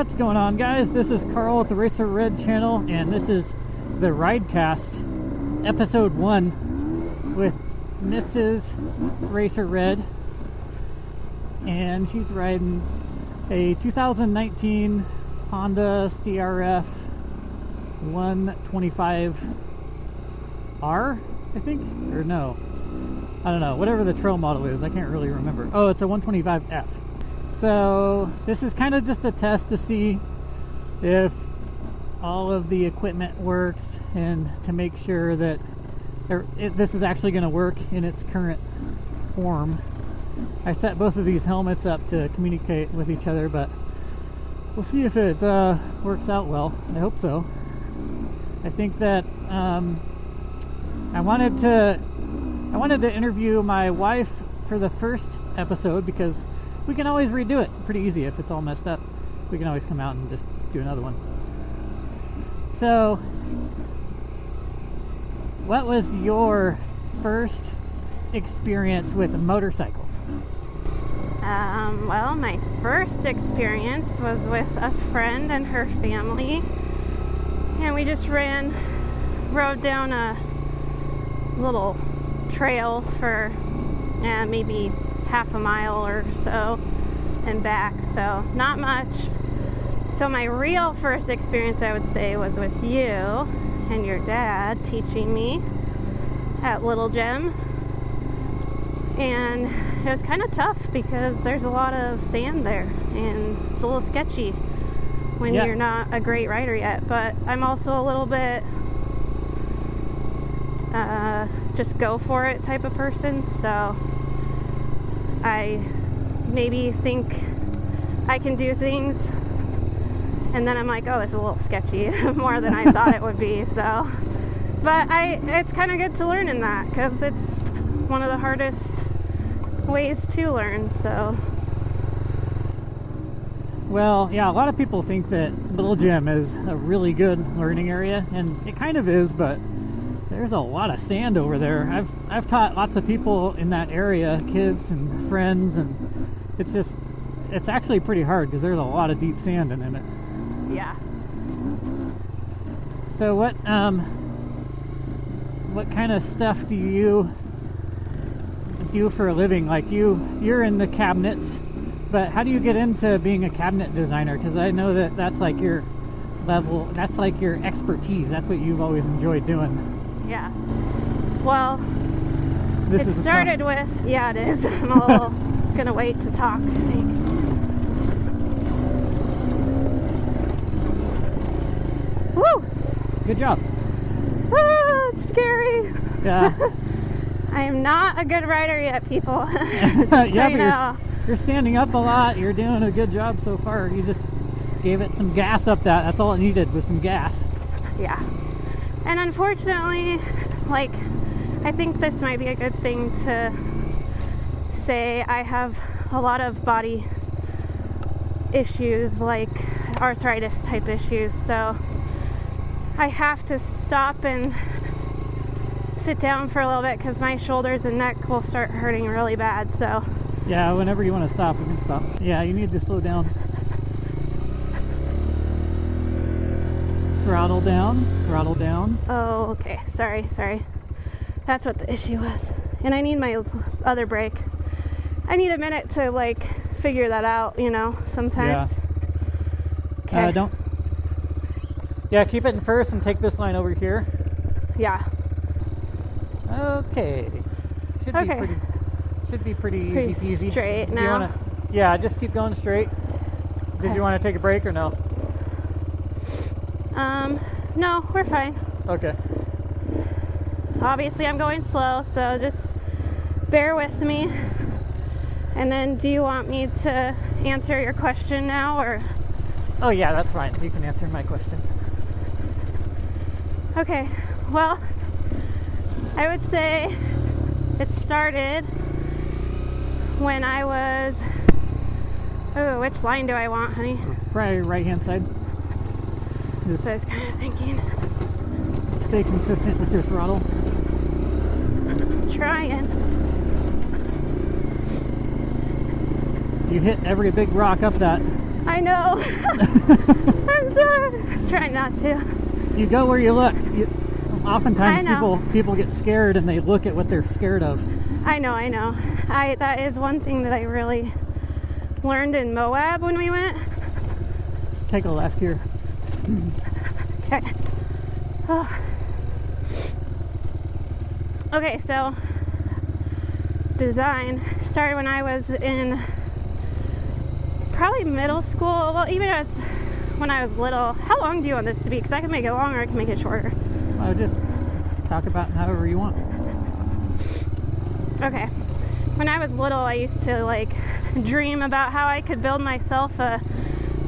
What's going on, guys? This is Carl with the Racer Red channel, and this is the Ridecast, episode 1, with Mrs. Racer Red, and she's riding a 2019 Honda CRF 125R, I think, or no, I don't know, whatever the trail model is, I can't really remember. Oh, it's a 125F. So this is kind of just a test to see if all of the equipment works and to make sure that this is actually going to work in its current form. I set both of these helmets up to communicate with each other, but we'll see if it works out well. I hope so. I think that I wanted to interview my wife for the first episode because we can always redo it pretty easy. If it's all messed up, we can always come out and just do another one. So, what was your first experience with motorcycles? Well, my first experience was with a friend and her family, and we just rode down a little trail for maybe half a mile or so and back, so not much. So my real first experience, I would say, was with you and your dad teaching me at Little Gem, and it was kind of tough because there's a lot of sand there and it's a little sketchy when you're not a great rider yet. But I'm also a little bit just go for it type of person, so I maybe think I can do things and then I'm like, oh, this is a little sketchy more than I thought it would be. So, but it's kind of good to learn in that because it's one of the hardest ways to learn. So, well, yeah, a lot of people think that Little Gem is a really good learning area, and it kind of is, but there's a lot of sand over there. I've taught lots of people in that area, kids and friends, and it's actually pretty hard because there's a lot of deep sand in it. Yeah. So what kind of stuff do you do for a living? Like you're in the cabinets, but how do you get into being a cabinet designer? Because I know that's like your level, that's like your expertise. That's what you've always enjoyed doing. Yeah. Well, it is. Yeah, it is. I'm a little gonna wait to talk, I think. Woo! Good job. Ah, it's scary. Yeah. I am not a good rider yet, people. Yeah, but you're standing up a lot. You're doing a good job so far. You just gave it some gas up that. That's all it needed was some gas. Yeah. And unfortunately, I think this might be a good thing to say. I have a lot of body issues, like arthritis type issues, so I have to stop and sit down for a little bit because my shoulders and neck will start hurting really bad. So yeah, whenever you want to stop, you can stop. Yeah, you need to slow down. Throttle down, throttle down. Oh, okay. Sorry. That's what the issue was. And I need my other brake. I need a minute to figure that out, sometimes. Yeah. Okay. Keep it in first and take this line over here. Yeah. Okay. Should be pretty easy peasy. Straight now. Just keep going straight. Did you want to take a break or no? No, we're fine. Okay. Obviously I'm going slow, so just bear with me. And then do you want me to answer your question now, or? Oh yeah, that's fine. You can answer my question. Okay, well, I would say it started when I was, which line do I want, honey? Probably right hand side. So I was kind of thinking. Stay consistent with your throttle. Trying. You hit every big rock up that I know. I'm sorry. Trying not to. You go where you look. Oftentimes I know. people get scared and they look at what they're scared of. I know. That is one thing that I really learned in Moab when we went. Take a left here. Okay. Oh. Okay, so design started when I was in probably middle school. Well, even when I was little. How long do you want this to be? Because I can make it longer, I can make it shorter. Just talk about it however you want. Okay. When I was little, I used to like dream about how I could build myself a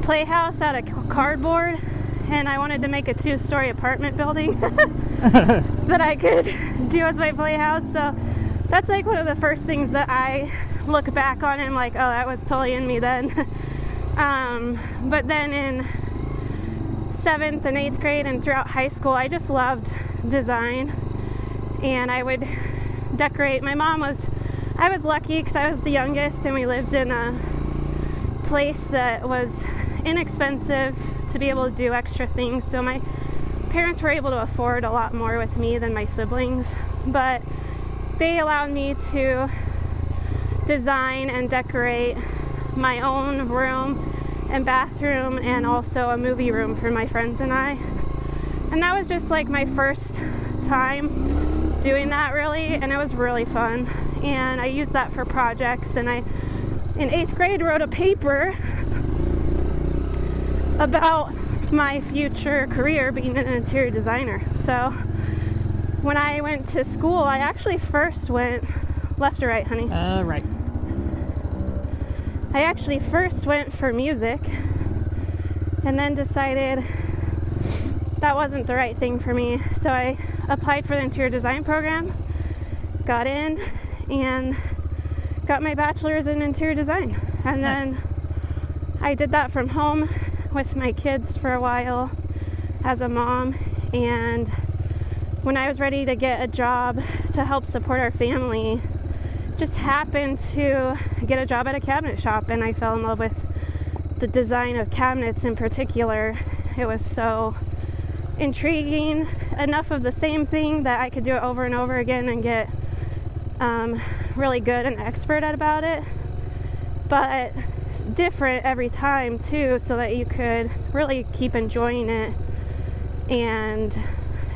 playhouse out of cardboard, and I wanted to make a 2-story apartment building that I could do as my playhouse. So that's like one of the first things that I look back on and I'm like, oh, that was totally in me then. But then in 7th and 8th grade and throughout high school, I just loved design, and I would decorate. I was lucky because I was the youngest, and we lived in a place that was inexpensive to be able to do extra things, so my parents were able to afford a lot more with me than my siblings, but they allowed me to design and decorate my own room and bathroom, and also a movie room for my friends and I. And that was just like my first time doing that, really, and it was really fun. And I used that for projects, and I in 8th grade wrote a paper about my future career being an interior designer. So when I went to school, I actually first went left or right, honey? Right. I actually first went for music and then decided that wasn't the right thing for me. So I applied for the interior design program, got in, and got my bachelor's in interior design. And then I did that from home with my kids for a while as a mom. And when I was ready to get a job to help support our family, just happened to get a job at a cabinet shop, and I fell in love with the design of cabinets in particular. It was so intriguing, enough of the same thing that I could do it over and over again and get really good and expert at about it, but different every time too, so that you could really keep enjoying it and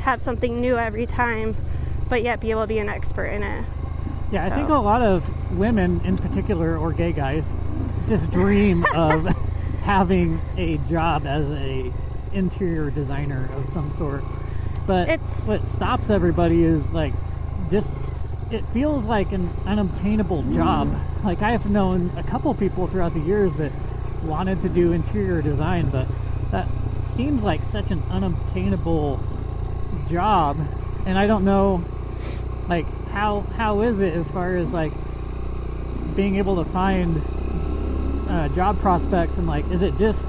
have something new every time, but yet be able to be an expert in it. Yeah, I think a lot of women in particular, or gay guys, just dream of having a job as a interior designer of some sort. But what stops everybody is like just, it feels like an unobtainable job. Like I have known a couple people throughout the years that wanted to do interior design, but that seems like such an unobtainable job. And I don't know, like, how is it as far as like being able to find job prospects, and like is it just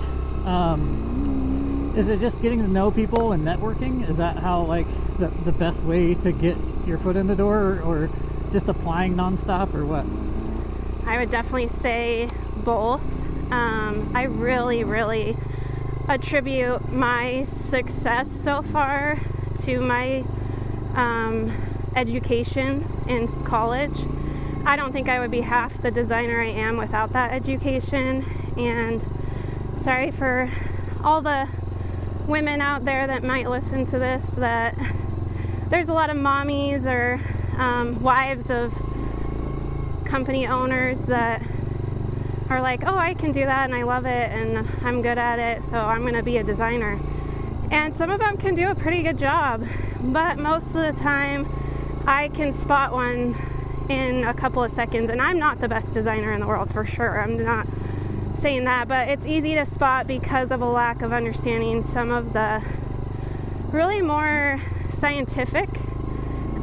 getting to know people and networking? Is that how like the best way to get your foot in the door, or just applying nonstop, or what? I would definitely say both. I really attribute my success so far to my education in college. I don't think I would be half the designer I am without that education. And sorry for all the women out there that might listen to this, that there's a lot of mommies or wives of company owners that are like, oh, I can do that and I love it and I'm good at it, so I'm going to be a designer. And some of them can do a pretty good job, but most of the time I can spot one in a couple of seconds. And I'm not the best designer in the world, for sure. I'm not saying that, but it's easy to spot because of a lack of understanding some of the really more scientific.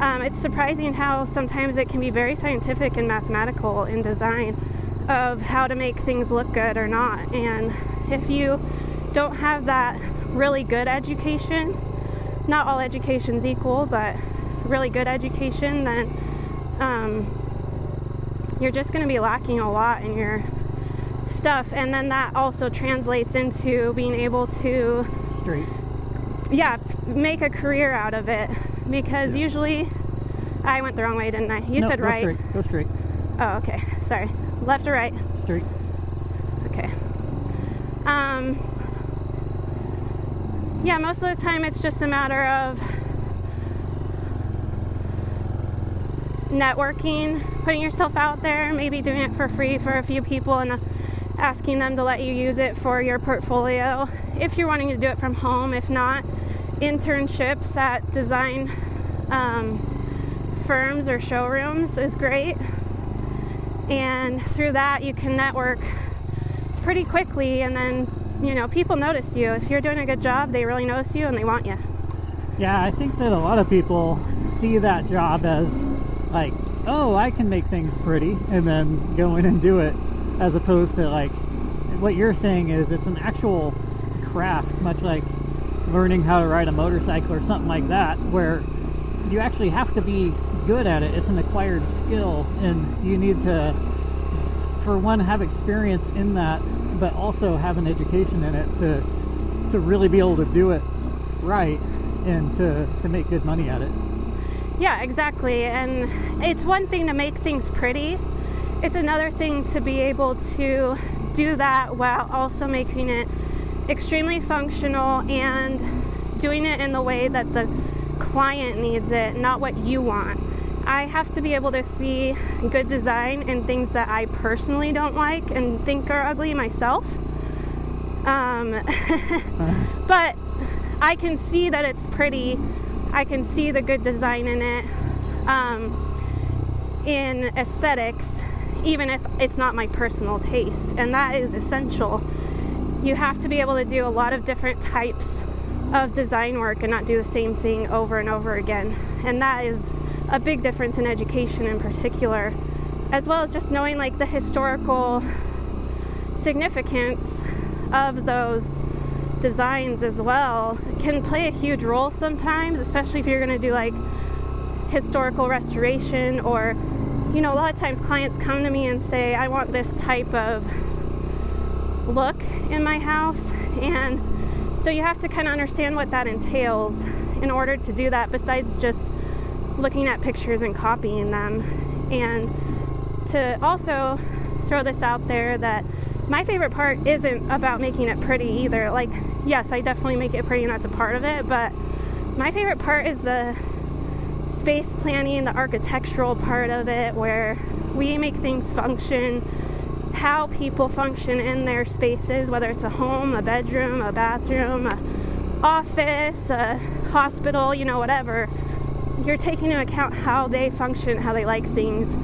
It's surprising how sometimes it can be very scientific and mathematical in design of how to make things look good or not. And if you don't have that really good education, not all education's equal, but really good education, then you're just going to be lacking a lot in your stuff, and then that also translates into being able to make a career out of it, because usually I went the wrong way, didn't I? You said right. Go straight. Oh, okay. Sorry. Left or right? Straight. Okay. Yeah, most of the time it's just a matter of networking, putting yourself out there, maybe doing it for free for a few people and asking them to let you use it for your portfolio if you're wanting to do it from home. If not, internships at design firms or showrooms is great, and through that you can network pretty quickly, and then people notice you. If you're doing a good job, they really notice you and they want you. Yeah, I think that a lot of people see that job as like, oh, I can make things pretty, and then go in and do it, as opposed to like what you're saying is it's an actual craft, much like learning how to ride a motorcycle or something like that, where you actually have to be good at it. It's an acquired skill, and you need to, for one, have experience in that, but also have an education in it to really be able to do it right and to make good money at it. Yeah, exactly. And it's one thing to make things pretty. It's another thing to be able to do that while also making it extremely functional and doing it in the way that the client needs it, not what you want. I have to be able to see good design in things that I personally don't like and think are ugly myself. But I can see that it's pretty. I can see the good design in it, in aesthetics, even if it's not my personal taste. And that is essential. You have to be able to do a lot of different types of design work and not do the same thing over and over again. And that is a big difference in education in particular, as well as just knowing like the historical significance of those designs as well can play a huge role sometimes, especially if you're going to do like historical restoration, or a lot of times clients come to me and say, I want this type of look in my house, and so you have to kind of understand what that entails in order to do that, besides just looking at pictures and copying them. And to also throw this out there, that my favorite part isn't about making it pretty either. Like, yes, I definitely make it pretty and that's a part of it, but my favorite part is the space planning, the architectural part of it, where we make things function, how people function in their spaces, whether it's a home, a bedroom, a bathroom, a office, a hospital, whatever. You're taking into account how they function, how they like things,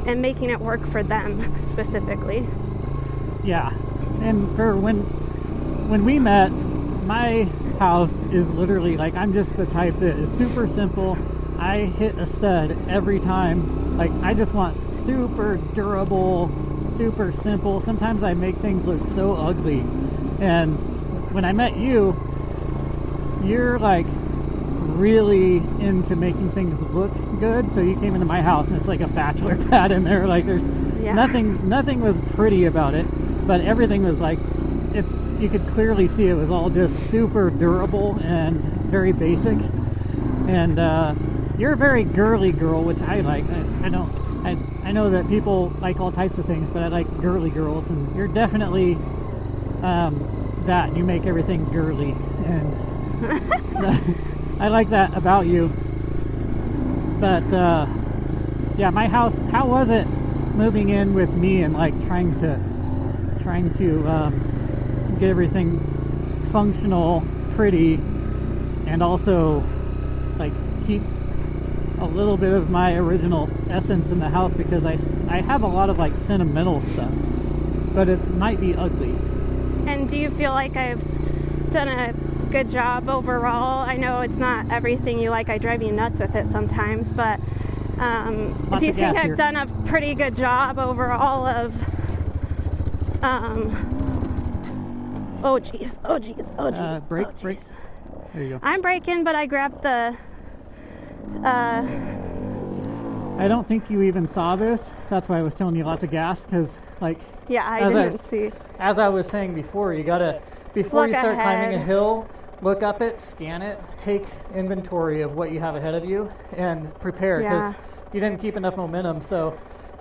and making it work for them specifically. Yeah, and for when we met, my house is literally like, I'm just the type that is super simple. I hit a stud every time. Like, I just want super durable, super simple. Sometimes I make things look so ugly. And when I met you, you're like really into making things look good. So you came into my house and it's like a bachelor pad in there. Like, there's nothing was pretty about it, but everything was like, you could clearly see it was all just super durable and very basic. And you're a very girly girl, which I like. I know that people like all types of things, but I like girly girls, and you're definitely that. You make everything girly, and I like that about you. But yeah, my house. How was it moving in with me and like trying to get everything functional, pretty, and also like keep a little bit of my original essence in the house, because I have a lot of like sentimental stuff, but it might be ugly. And do you feel like I've done a good job overall? I know it's not everything you like. I drive you nuts with it sometimes, but do you think I've done a pretty good job overall of oh geez. Brake. There you go. I'm braking, but I grabbed the I don't think you even saw this. That's why I was telling you lots of gas, because like Yeah, I didn't see. As I was saying before, you gotta, before Look you start ahead. climbing a hill, look up it, scan it, take inventory of what you have ahead of you, and prepare, because you didn't keep enough momentum. So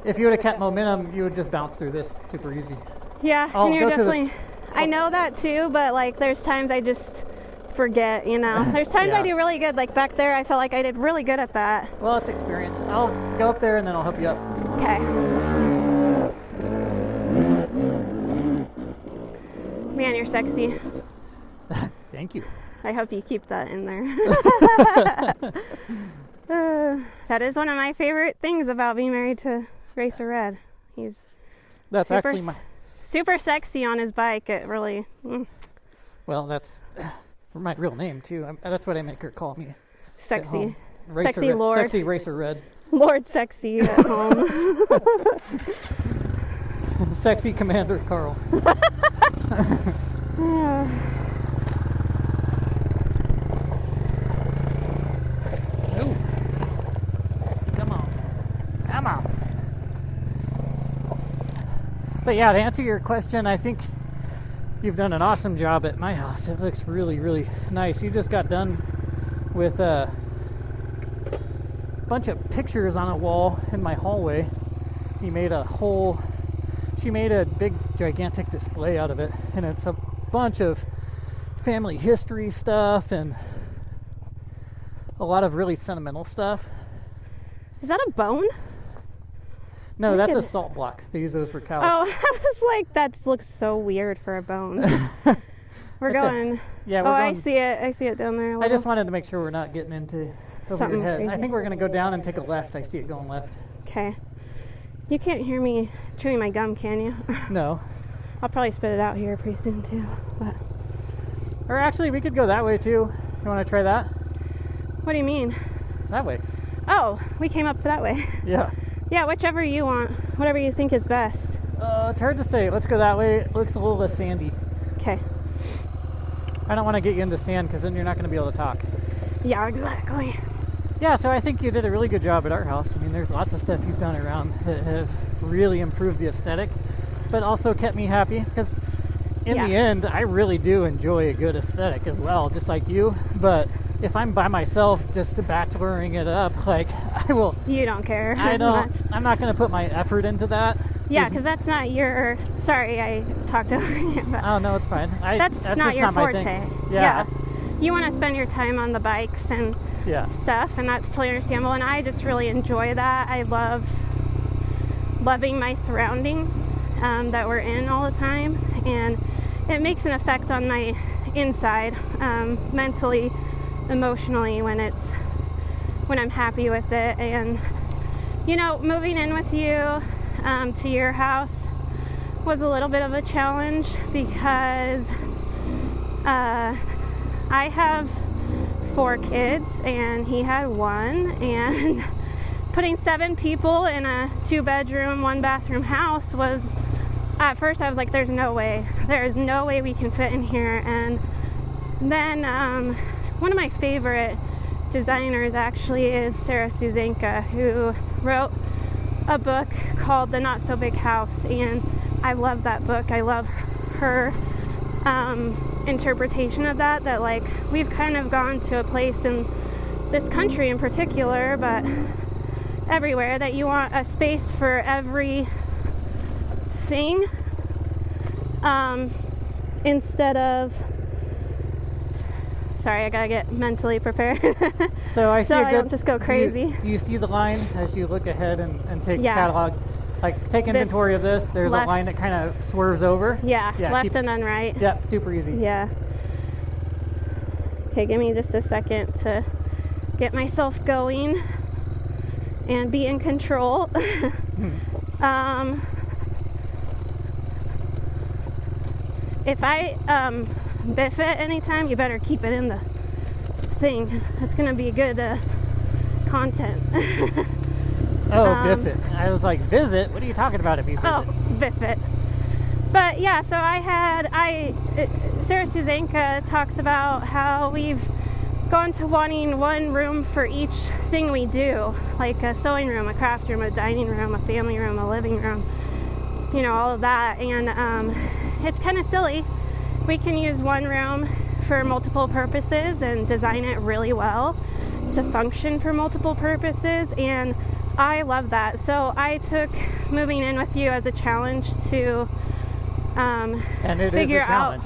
if you would have kept momentum, you would just bounce through this super easy. Yeah, I'll and you're go to the- definitely. I know that too, but like there's times I just forget, you know. There's times Yeah. I do really good. Like back there, I felt like I did really good at that. Well, it's experience. I'll go up there and then I'll help you up. Okay. Man, you're sexy. Thank you. I hope you keep that in there. That is one of my favorite things about being married to Racer Red. He's That's super, actually my, super sexy on his bike. It really. well, that's my real name too. That's what I make her call me. Sexy. Racer Sexy Red, Lord. Sexy Racer Red. Lord Sexy at home. Sexy Commander Carl. Ooh. Come on. Come on. But yeah, to answer your question, I think you've done an awesome job at my house. It looks really, really nice. You just got done with a bunch of pictures on a wall in my hallway. She made a big, gigantic display out of it, and it's a bunch of family history stuff and a lot of really sentimental stuff. Is that a bone? No, Look that's at a it. salt block. They use those for cows. Oh, I was like, that looks so weird for a bone. We're That's going. Yeah, Oh, we're I going. see it. I see it down there. I just wanted to make sure we're not getting into over Something your head. I crazy. think we're going to go down and take a left. I see it going left. Okay. You can't hear me chewing my gum, can you? No. I'll probably spit it out here pretty soon too. But Or actually, we could go that way too. You want to try that? what do you mean? That way. Oh, we came up that way. Yeah. Yeah, whichever you want. Whatever you think is best. It's hard to say. Let's go that way. It looks a little less sandy. Okay. I don't want to get you into sand because then you're not going to be able to talk. Yeah, exactly. Yeah, so I think you did a really good job at our house. I mean, there's lots of stuff you've done around that have really improved the aesthetic, but also kept me happy because in the end, I really do enjoy a good aesthetic as well, just like you. But if I'm by myself just bacheloring it up, like I will, You don't care. I much. don't, I'm not going to put my effort into that. Yeah, because that's not your. Sorry, I talked over you. But Oh, no, it's fine. that's not just your not my forte. thing. Yeah. You want to spend your time on the bikes and Yeah. stuff, and that's totally understandable. And I just really enjoy that. I love loving my surroundings that we're in all the time, and it makes an effect on my inside, mentally, emotionally, when I'm happy with it. And you know, moving in with you to your house was a little bit of a challenge because I have 4 kids and he had 1, and putting 7 people in a 2-bedroom, 1-bathroom house was, at first I was like, there's no way we can fit in here. And then one of my favorite designers actually is Sarah Suzanka, who wrote a book called The Not So Big House, and I love that book. I love her interpretation of that like we've kind of gone to a place in this country in particular, but everywhere, that you want a space for every thing, instead of, sorry, I gotta get mentally prepared. So I see So a I good, don't just go crazy. Do you see the line as you look ahead and take Yeah. catalog? Like take inventory of this. There's left. a line that kind of swerves over. Yeah, left keep- and then right. Yep, super easy. Yeah. Okay, give me just a second to get myself going and be in control. If I biff it anytime, you better keep it in the thing. That's gonna be good content. Oh, biff it. I was like, visit? What are you talking about if you visit? Oh, biff it. But yeah, so Sarah Suzanka talks about how we've gone to wanting one room for each thing we do, like a sewing room, a craft room, a dining room, a family room, a living room, you know, all of that. And it's kind of silly. We can use one room for multiple purposes and design it really well to function for multiple purposes, and I love that. So I took moving in with you as a challenge to and it figure is a challenge.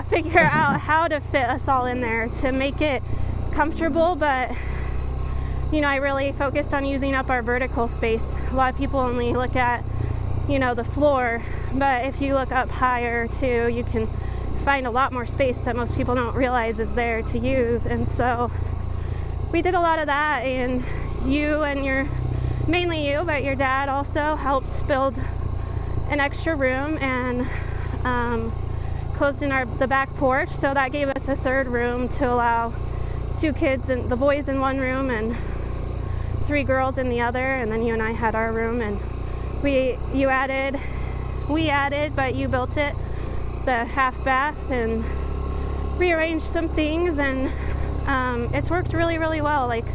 Figure out how to fit us all in there to make it comfortable. But you know, I really focused on using up our vertical space. A lot of people only look at, you know, the floor, but if you look up higher too, you can find a lot more space that most people don't realize is there to use. And so we did a lot of that, and you and mainly you, but your dad also helped build an extra room and closed in the back porch, so that gave us a third room to allow 2 kids and the boys in one room and 3 girls in the other, and then you and I had our room. And we added, but you built it, the half bath, and rearranged some things, and it's worked really, really well. Like,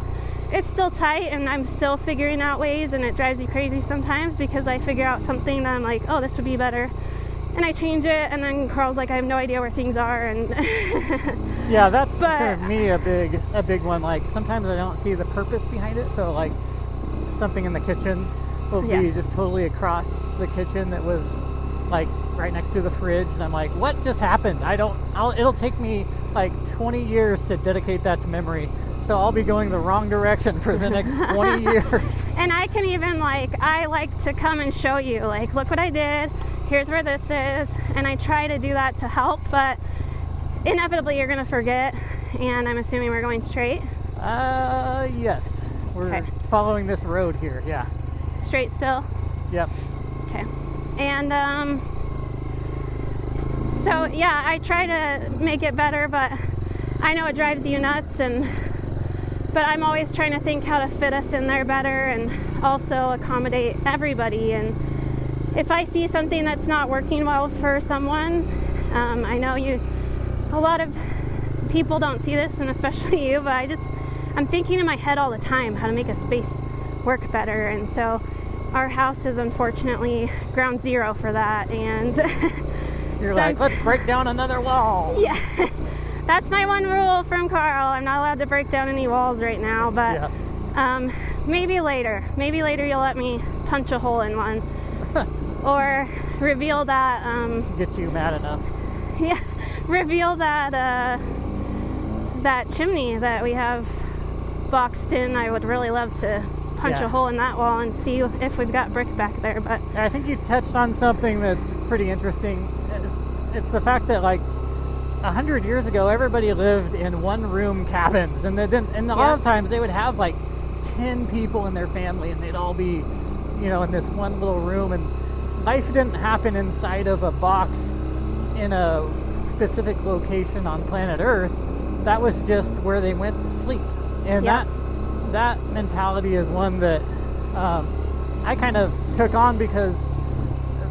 it's still tight, and I'm still figuring out ways, and it drives you crazy sometimes because I figure out something that I'm like, oh, this would be better, and I change it, and then Carl's like, I have no idea where things are. And yeah, that's for me a big one. Like, sometimes I don't see the purpose behind it, so like something in the kitchen will be just totally across the kitchen that was like right next to the fridge, and I'm like, what just happened? It'll take me like 20 years to dedicate that to memory, so I'll be going the wrong direction for the next 20 years. And I can even I like to come and show you, like, look what I did, here's where this is, and I try to do that to help, but inevitably you're gonna forget. And I'm assuming we're going straight? Yes, we're following this road here. Yeah, straight still? Yep. Okay. And so yeah, I try to make it better, but I know it drives you nuts, but I'm always trying to think how to fit us in there better and also accommodate everybody. And if I see something that's not working well for someone, I know a lot of people don't see this, and especially you, but I'm thinking in my head all the time how to make a space work better. And so our house is unfortunately ground zero for that. And you're like, let's break down another wall. Yeah. That's my one rule from Carl. I'm not allowed to break down any walls right now, but maybe later. Maybe later you'll let me punch a hole in one. Or reveal that... get you mad enough. Yeah. Reveal that that chimney that we have boxed in. I would really love to punch a hole in that wall and see if we've got brick back there. But I think you touched on something that's pretty interesting. It's the fact that, like, 100 years ago, everybody lived in one-room cabins, and a lot of times they would have like 10 people in their family, and they'd all be, you know, in this one little room. And life didn't happen inside of a box in a specific location on planet Earth. That was just where they went to sleep. And that mentality is one that I kind of took on, because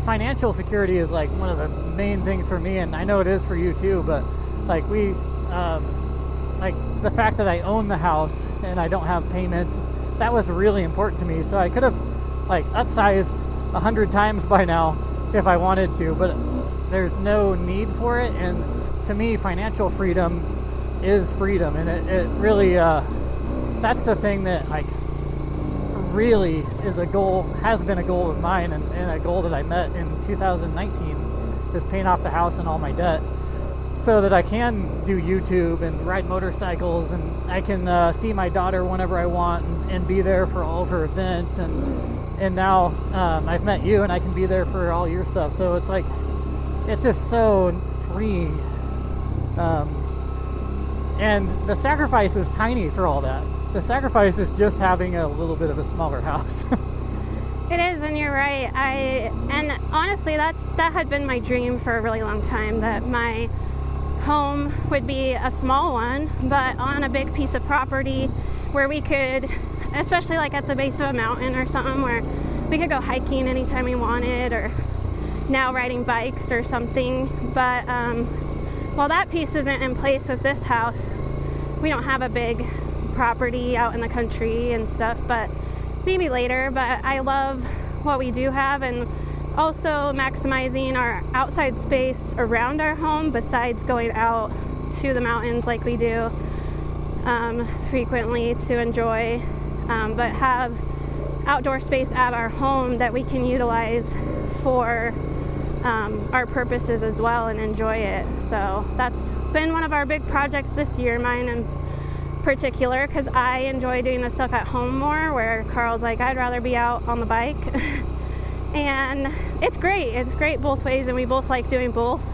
financial security is like one of the main things for me, and I know it is for you too. But like like the fact that I own the house and I don't have payments, that was really important to me. So I could have like upsized 100 times by now if I wanted to, but there's no need for it. And to me, financial freedom is freedom, and it really that's the thing that like really is a goal, has been a goal of mine, and a goal that I met in 2019, is paying off the house and all my debt, so that I can do YouTube and ride motorcycles, and I can see my daughter whenever I want, and be there for all of her events, and now I've met you, and I can be there for all your stuff. So it's like, it's just so freeing, and the sacrifice is tiny for all that. The sacrifice is just having a little bit of a smaller house. It is, and you're right. And honestly, that had been my dream for a really long time, that my home would be a small one, but on a big piece of property where we could, especially like at the base of a mountain or something, where we could go hiking anytime we wanted, or now riding bikes or something. But while that piece isn't in place with this house, we don't have a big property out in the country and stuff, but maybe later. But I love what we do have, and also maximizing our outside space around our home besides going out to the mountains like we do frequently to enjoy, but have outdoor space at our home that we can utilize for our purposes as well and enjoy it. So that's been one of our big projects this year, mine in particular, because I enjoy doing this stuff at home more, where Carl's like, I'd rather be out on the bike. And it's great both ways, and we both like doing both,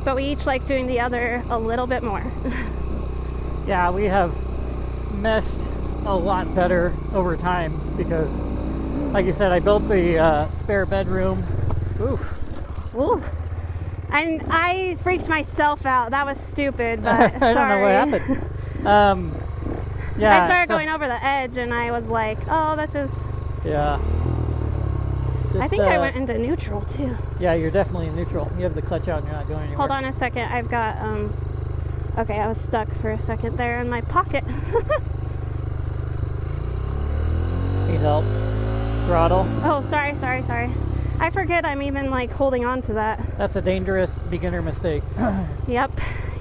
but we each like doing the other a little bit more. Yeah, we have meshed a lot better over time because, like you said, I built the spare bedroom. Ooh. And I freaked myself out. That was stupid, but I don't know what happened. Yeah, I started going over the edge, and I was like, oh, this is... Yeah. Just, I think I went into neutral, too. Yeah, you're definitely in neutral. You have the clutch out and you're not going anywhere. Hold on a second. I've got... Okay, I was stuck for a second there in my pocket. Need help? Throttle? Oh, sorry. I forget I'm even like holding on to that. That's a dangerous beginner mistake. Yep,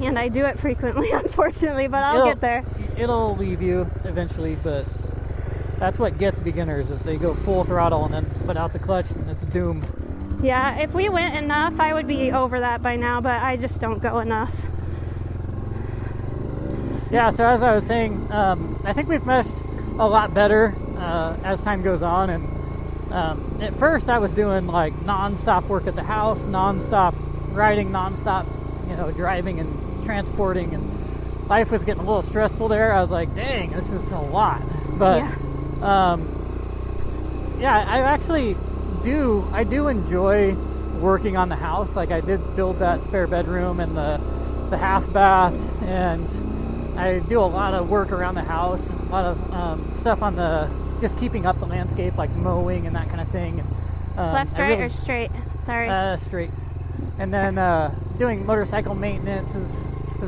and I do it frequently, unfortunately, but I'll get there. It'll leave you eventually, but that's what gets beginners, is they go full throttle and then put out the clutch and it's doom. Yeah, if we went enough, I would be over that by now, but I just don't go enough. Yeah, so as I was saying, I think we've meshed a lot better as time goes on, and at first I was doing like non-stop work at the house, non-stop riding, non-stop, driving and transporting, and life was getting a little stressful there. I was like, dang, this is a lot. But I actually do enjoy working on the house. Like, I did build that spare bedroom and the half bath, and I do a lot of work around the house, a lot of stuff on just keeping up the landscape, like mowing and that kind of thing. Left, right, or straight? Sorry. Straight. And then doing motorcycle maintenance is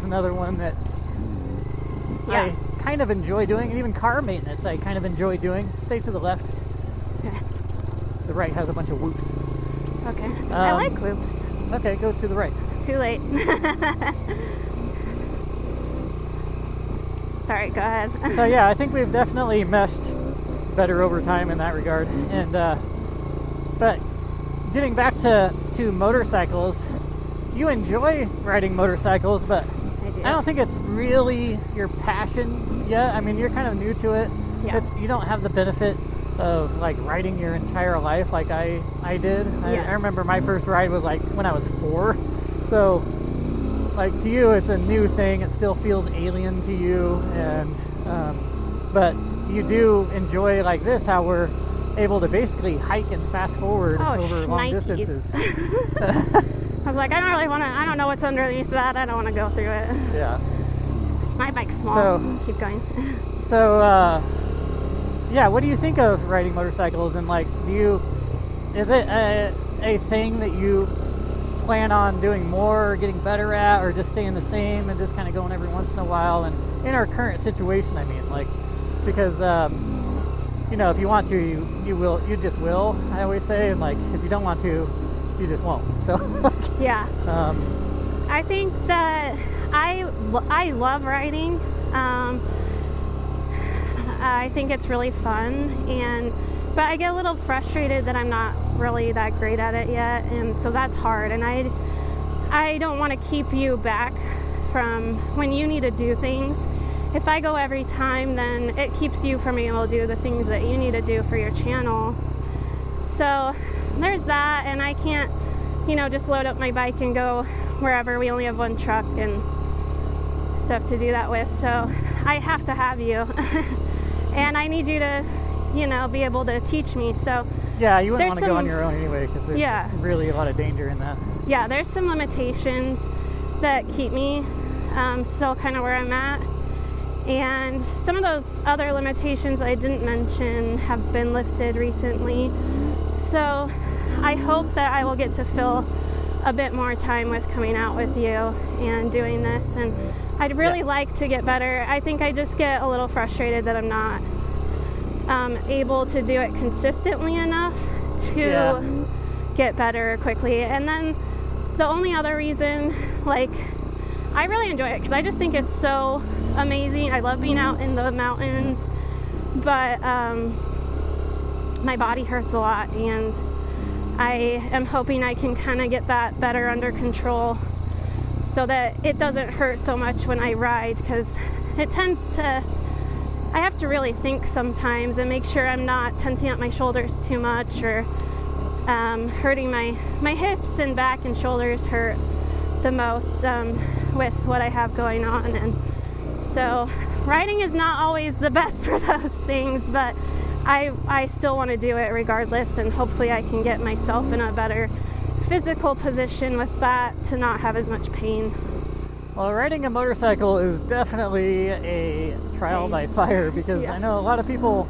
another one that I kind of enjoy doing. And even car maintenance I kind of enjoy doing. Stay to the left. Okay. The right has a bunch of whoops. Okay. I like whoops. Okay, go to the right. Too late. Sorry, go ahead. So yeah, I think we've definitely meshed better over time in that regard. And but getting back to motorcycles, you enjoy riding motorcycles, but I don't think it's really your passion yet. I mean, you're kind of new to it. Yeah. You don't have the benefit of like riding your entire life like I did. Yes. I remember my first ride was like when I was 4. So like to you, it's a new thing. It still feels alien to you, and but you do enjoy like this, how we're able to basically hike and fast forward over long distances. I was like, I don't know what's underneath that. I don't want to go through it. Yeah. My bike's small. So, keep going. So, what do you think of riding motorcycles? And like, is it a thing that you plan on doing more, or getting better at, or just staying the same and just kind of going every once in a while? And in our current situation, I mean, like, because if you want to, you just will, I always say, and like if you don't want to, you just won't. So yeah. I think that I love riding. I think it's really fun, but I get a little frustrated that I'm not really that great at it yet, and so that's hard. And I don't want to keep you back from when you need to do things. If I go every time, then it keeps you from being able to do the things that you need to do for your channel. So there's that, and I can't, just load up my bike and go wherever. We only have one truck and stuff to do that with, so I have to have you. And I need you to, be able to teach me. So yeah, you wouldn't want to go on your own anyway, because there's really a lot of danger in that. Yeah, there's some limitations that keep me still kind of where I'm at. And some of those other limitations I didn't mention have been lifted recently. So I hope that I will get to fill a bit more time with coming out with you and doing this. And I'd really like to get better. I think I just get a little frustrated that I'm not able to do it consistently enough to get better quickly. And then the only other reason, like, I really enjoy it because I just think it's so amazing. I love being out in the mountains, but my body hurts a lot, and I am hoping I can kind of get that better under control so that it doesn't hurt so much when I ride, because it tends to, I have to really think sometimes and make sure I'm not tensing up my shoulders too much or hurting my hips and back and shoulders hurt the most with what I have going on. And so riding is not always the best for those things, but I still want to do it regardless, and hopefully I can get myself in a better physical position with that to not have as much pain. Well, riding a motorcycle is definitely a trial by fire, because I know a lot of people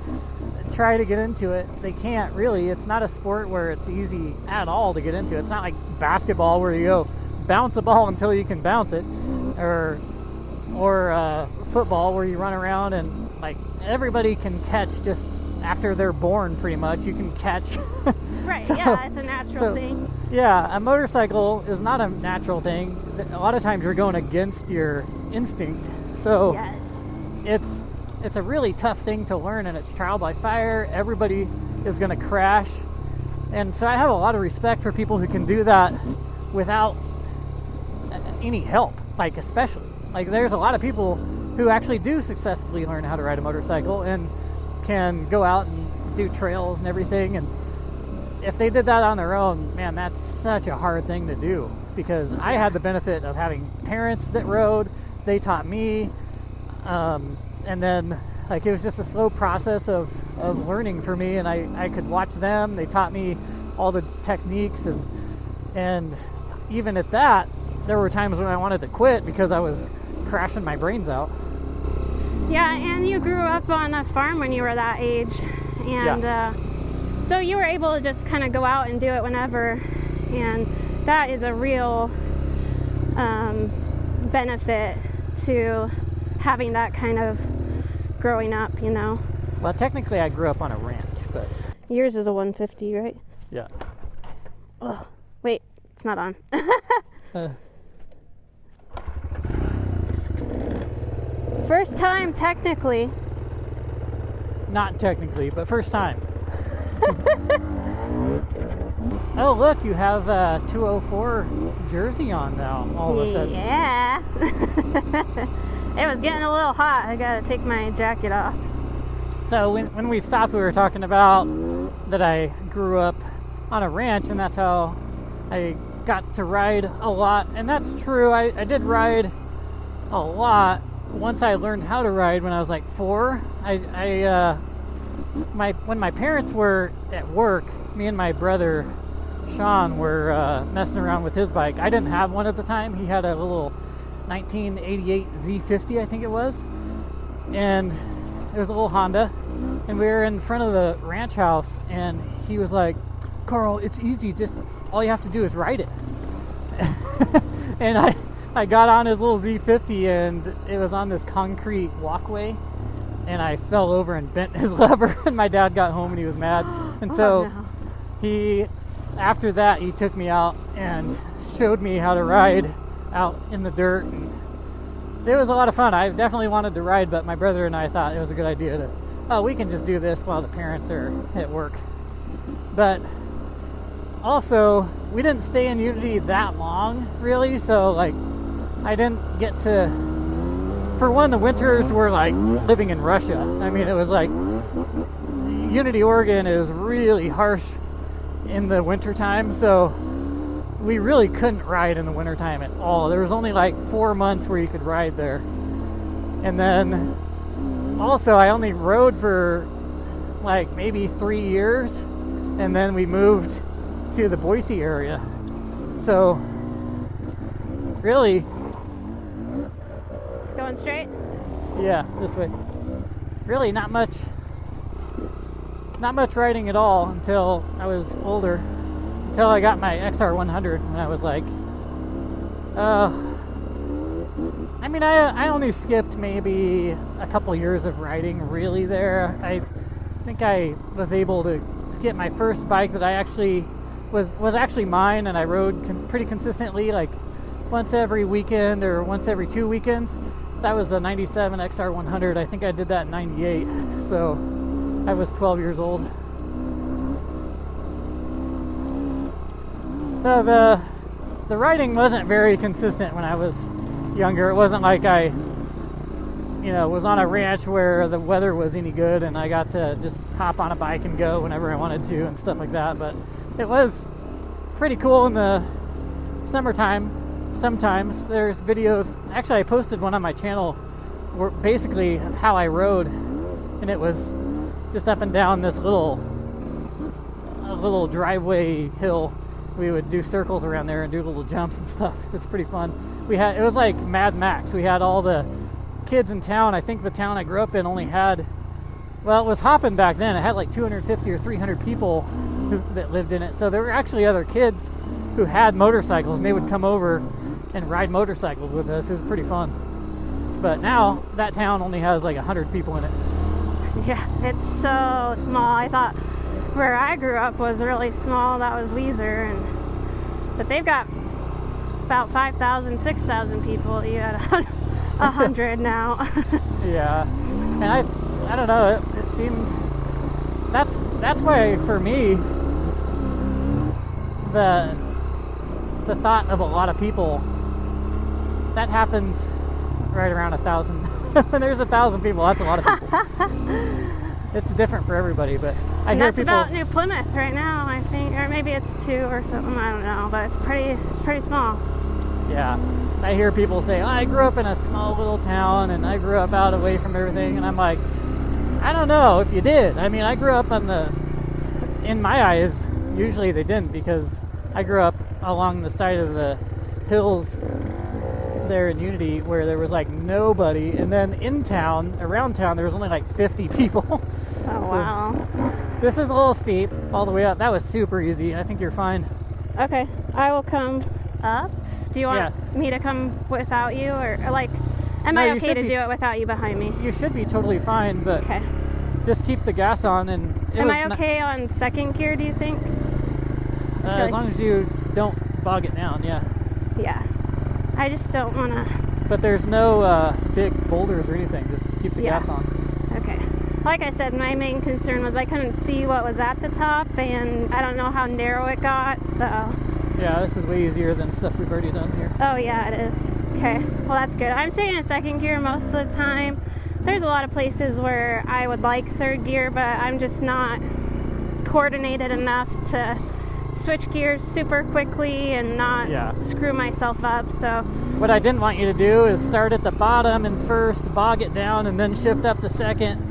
try to get into it. They can't really. It's not a sport where it's easy at all to get into. It's not like basketball where you go bounce a ball until you can bounce it, or football where you run around and like everybody can catch just after they're born, pretty much. You can catch. Right, yeah, it's a natural thing. Yeah, a motorcycle is not a natural thing. A lot of times you're going against your instinct. So it's a really tough thing to learn, and it's trial by fire. Everybody is going to crash. And so I have a lot of respect for people who can do that without any help, like especially. Like there's a lot of people who actually do successfully learn how to ride a motorcycle and can go out and do trails and everything, and if they did that on their own, man, that's such a hard thing to do, because I had the benefit of having parents that rode. They taught me, and then like it was just a slow process of learning for me, and I could watch them. They taught me all the techniques, and even at that, there were times when I wanted to quit because I was crashing my brains out. Yeah, and you grew up on a farm when you were that age, and so you were able to just kind of go out and do it whenever, and that is a real benefit to having that kind of growing up, you know. Well, technically I grew up on a ranch, but... Yours is a 150, right? Yeah. Oh, wait, it's not on. First time, technically. Not technically, but first time. Oh, look, you have a 204 jersey on now, all of a sudden. Yeah. It was getting a little hot. I gotta take my jacket off. So when we stopped, we were talking about that I grew up on a ranch, and that's how I got to ride a lot. And that's true. I did ride a lot once I learned how to ride when I was like 4. When my parents were at work, me and my brother Sean were messing around with his bike. I didn't have one at the time. He had a little 1988 Z50, I think it was, and it was a little Honda, and we were in front of the ranch house, and he was like, "Carl, it's easy, just all you have to do is ride it." And I got on his little Z50, and it was on this concrete walkway, and I fell over and bent his lever, and my dad got home and he was mad. And so after that, he took me out and showed me how to ride out in the dirt, and it was a lot of fun. I definitely wanted to ride, but my brother and I thought it was a good idea we can just do this while the parents are at work. But also, we didn't stay in Unity that long, really, so like I didn't get to, for one, the winters were like living in Russia. I mean, it was like Unity, Oregon is really harsh in the wintertime, so we really couldn't ride in the wintertime at all. There was only like 4 months where you could ride there. And then also I only rode for like maybe 3 years, and then we moved to the Boise area. So really, Going straight? yeah, this way. Really not much riding at all until I was older, until I got my XR100 when I was like I mean, I only skipped maybe a couple years of riding really there. I think I was able to get my first bike that I actually was actually mine, and I rode pretty consistently, like once every weekend or once every 2 weekends. That was a 97 XR100. I think I did that in 98, so I was 12 years old. So the riding wasn't very consistent when I was younger. It wasn't like I was on a ranch where the weather was any good and I got to just hop on a bike and go whenever I wanted to and stuff like that. But it was pretty cool in the summertime. Sometimes there's videos. Actually, I posted one on my channel where basically of how I rode, and it was just up and down this little driveway hill. We would do circles around there and do little jumps and stuff. It was pretty fun. It was like Mad Max. We had all the kids in town. I think the town I grew up in only had, well, it was hopping back then. It had like 250 or 300 people that lived in it. So there were actually other kids who had motorcycles, and they would come over and ride motorcycles with us. It was pretty fun. But now that town only has like 100 people in it. Yeah, it's so small. I thought where I grew up was really small. That was Weezer, but they've got about 5,000, 6,000 people. You had 100 now. Yeah, and I don't know. It seemed that's why for me the thought of a lot of people, that happens right around 1,000. When there's 1,000 people, that's a lot of people. It's different for everybody, but I hear that's people. About New Plymouth right now, I think, or maybe it's 2 or something. I don't know, but it's pretty small. Yeah, I hear people say, I grew up in a small little town, and I grew up out away from everything, and I'm like, I don't know if you did. I mean, I grew up in my eyes, usually they didn't, because I grew up along the side of the hills there in Unity where there was like nobody, and then around town there was only like 50 people. Oh, wow. This is a little steep all the way up. That was super easy. I think you're fine. Okay, I will come up. Do you want me to come without you, or like, am I okay to do it without you behind me? You should be totally fine, but okay. Just keep the gas on. And am I okay on second gear, do you think? As long as you don't bog it down, yeah. Yeah. I just don't want to. But there's no big boulders or anything. Just keep the gas on. Okay. Like I said, my main concern was I couldn't see what was at the top, and I don't know how narrow it got, so. Yeah, this is way easier than stuff we've already done here. Oh, yeah, it is. Okay. Well, that's good. I'm staying in second gear most of the time. There's a lot of places where I would like third gear, but I'm just not coordinated enough to switch gears super quickly and not screw myself up. So what I didn't want you to do is start at the bottom and first bog it down and then shift up to second.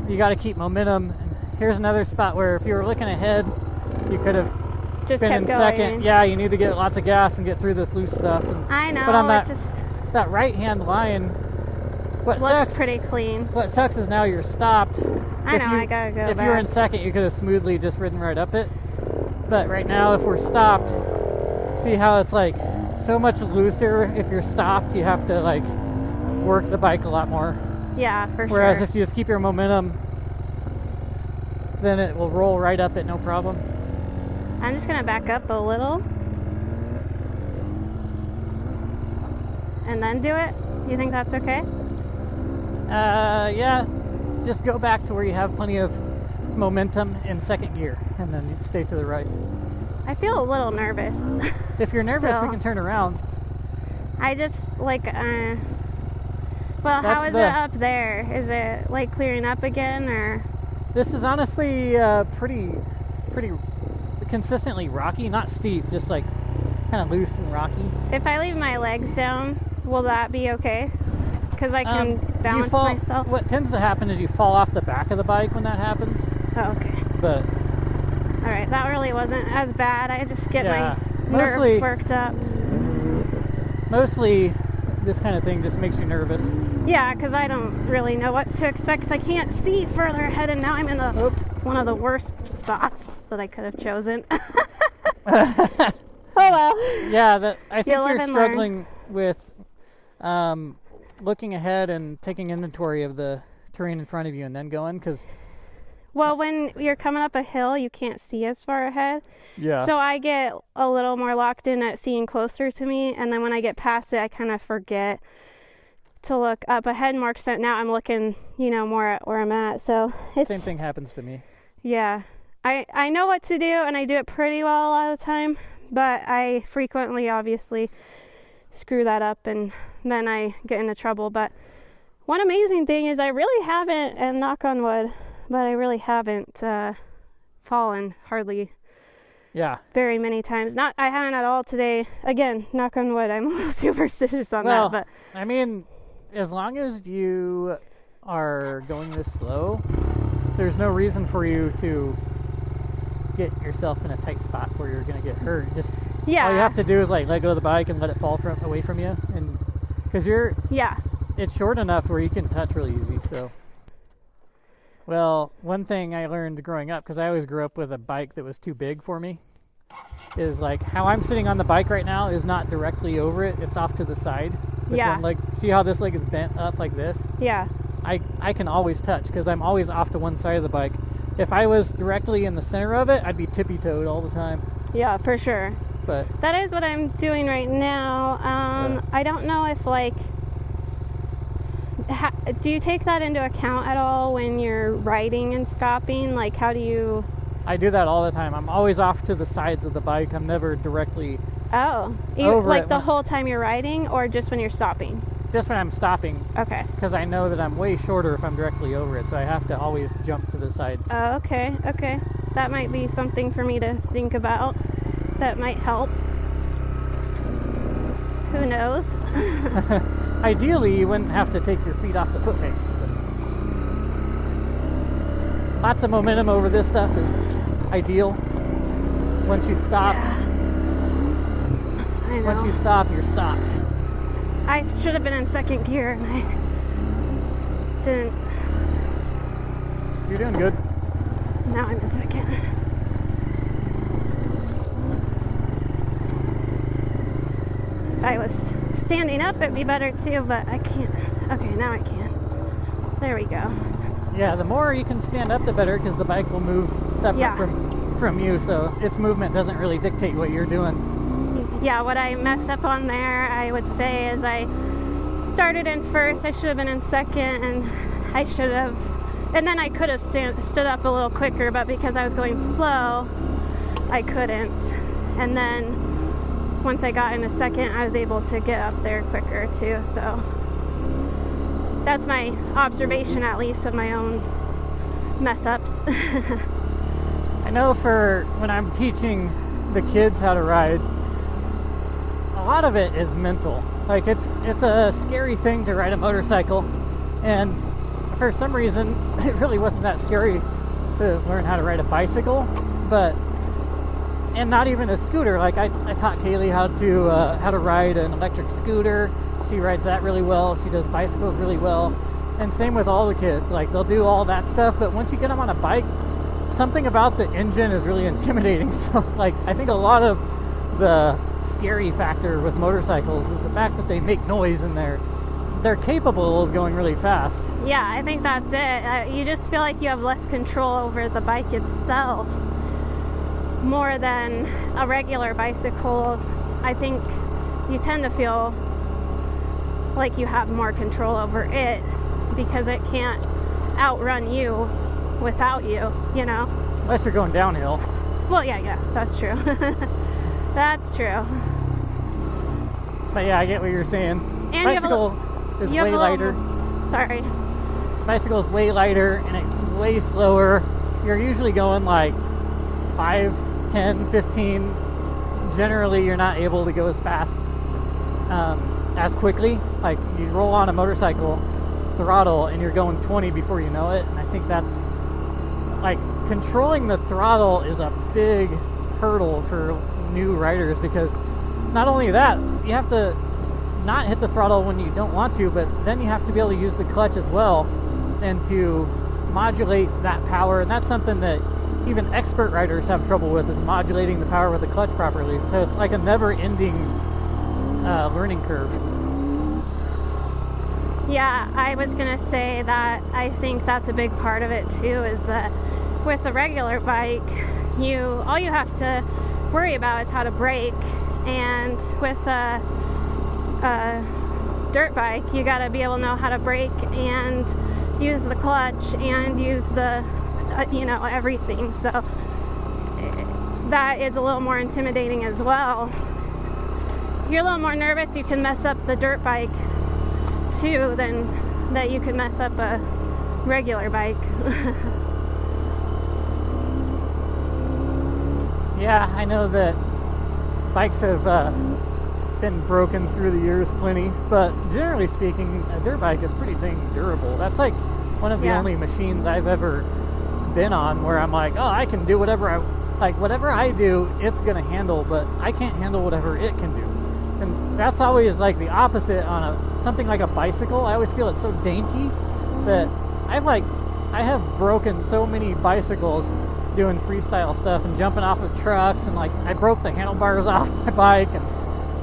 You got to keep momentum. Here's another spot where if you were looking ahead, you could have just been kept in going. second. Yeah, you need to get lots of gas and get through this loose stuff. I know. But on that right hand line, what looks sucks pretty clean. What sucks is now you're stopped. I know. I gotta go If back. you were in second, you could have smoothly just ridden right up it. But right now, if we're stopped, see how it's like so much looser. If you're stopped, you have to like work the bike a lot more. Yeah, for sure. Whereas if you just keep your momentum, then it will roll right up it, no problem. I'm just gonna back up a little and then do it. You think that's okay? Yeah. Just go back to where you have plenty of momentum in second gear, and then you stay to the right. I feel a little nervous. If you're nervous, we can turn around. I just like, well, how is it up there? Is it like clearing up again, or? This is honestly pretty consistently rocky, not steep, just like kind of loose and rocky. If I leave my legs down, will that be okay? Because I can balance myself. What tends to happen is you fall off the back of the bike when that happens. Oh, okay. But all right, that really wasn't as bad. I just get my nerves worked up. Mostly, this kind of thing just makes you nervous. Yeah, because I don't really know what to expect. Because I can't see further ahead, and now I'm in one of the worst spots that I could have chosen. Oh well. Yeah, I think you're struggling with looking ahead and taking inventory of the terrain in front of you and then going? Because Well, when you're coming up a hill, you can't see as far ahead. yeah, So I get a little more locked in at seeing closer to me, and then when I get past it, I kind of forget to look up ahead more, because now I'm looking, more at where I'm at. So it's same thing happens to me. Yeah. I know what to do, and I do it pretty well a lot of the time, but I frequently, obviously, screw that up, and then I get into trouble. But one amazing thing is I really haven't, and knock on wood, but I really haven't fallen hardly very many times. I haven't at all today. Again, knock on wood. I'm a little superstitious on that. But I mean, as long as you are going this slow, there's no reason for you to get yourself in a tight spot where you're going to get hurt. Just all you have to do is let go of the bike and let it fall away from you, and because it's short enough where you can touch really easy. So, well, one thing I learned growing up, because I always grew up with a bike that was too big for me, is how I'm sitting on the bike right now is not directly over it; it's off to the side. But then, see how this leg is bent up like this? Yeah. I can always touch because I'm always off to one side of the bike. If I was directly in the center of it, I'd be tippy-toed all the time. Yeah, for sure. But that is what I'm doing right now. I don't know if do you take that into account at all when you're riding and stopping? How do you... I do that all the time. I'm always off to the sides of the bike. I'm never directly over it the whole time you're riding, or just when you're stopping? Just when I'm stopping. Okay. Because I know that I'm way shorter if I'm directly over it, so I have to always jump to the sides. Oh, okay. That might be something for me to think about. That might help. Who knows? Ideally, you wouldn't have to take your feet off the foot pegs. But lots of momentum over this stuff is ideal. Once you stop, I know. Once you stop, you're stopped. I should have been in second gear, and I didn't. You're doing good. Now I'm in second. If I was standing up, it'd be better too, but I can't. Okay, now I can. There we go. Yeah, the more you can stand up, the better, because the bike will move separate from you, so its movement doesn't really dictate what you're doing. Yeah, what I messed up on there, I would say, is I started in first. I should have been in second, and then I could have stood up a little quicker, but because I was going slow, I couldn't. And then once I got into second, I was able to get up there quicker too. So that's my observation, at least, of my own mess ups. I know for when I'm teaching the kids how to ride, a lot of it is mental. It's a scary thing to ride a motorcycle, and for some reason it really wasn't that scary to learn how to ride a bicycle, and not even a scooter. I taught Kaylee how to ride an electric scooter. She rides that really well. She does bicycles really well, and same with all the kids. They'll do all that stuff, but once you get them on a bike, something about the engine is really intimidating. So I think a lot of the scary factor with motorcycles is the fact that they make noise, and they're capable of going really fast. Yeah, I think that's it. You just feel like you have less control over the bike itself, more than a regular bicycle. I think you tend to feel like you have more control over it because it can't outrun you without you, Unless you're going downhill. Well, yeah, that's true. That's true. But yeah, I get what you're saying. And bicycle is way lighter. Sorry. Bicycle is way lighter, and it's way slower. You're usually going 5, 10, 15. Generally, you're not able to go as fast as quickly. You roll on a motorcycle throttle, and you're going 20 before you know it. And I think that's controlling the throttle is a big hurdle for new riders, because not only that, you have to not hit the throttle when you don't want to, but then you have to be able to use the clutch as well and to modulate that power. And that's something that even expert riders have trouble with, is modulating the power with the clutch properly. So it's like a never-ending learning curve. Yeah, I was gonna say that I think that's a big part of it too, is that with a regular bike, all you have to worry about is how to brake, and with a dirt bike, you gotta be able to know how to brake and use the clutch and use the everything. So that is a little more intimidating as well. You're a little more nervous you can mess up the dirt bike too than that you could mess up a regular bike. Yeah, I know that bikes have been broken through the years plenty, but generally speaking, a dirt bike is pretty dang durable. That's like one of the only machines I've ever been on where I'm like, oh, I can do whatever I do, it's gonna handle, but I can't handle whatever it can do. And that's always like the opposite on something like a bicycle. I always feel it's so dainty that I have broken so many bicycles doing freestyle stuff and jumping off of trucks, and like I broke the handlebars off my bike and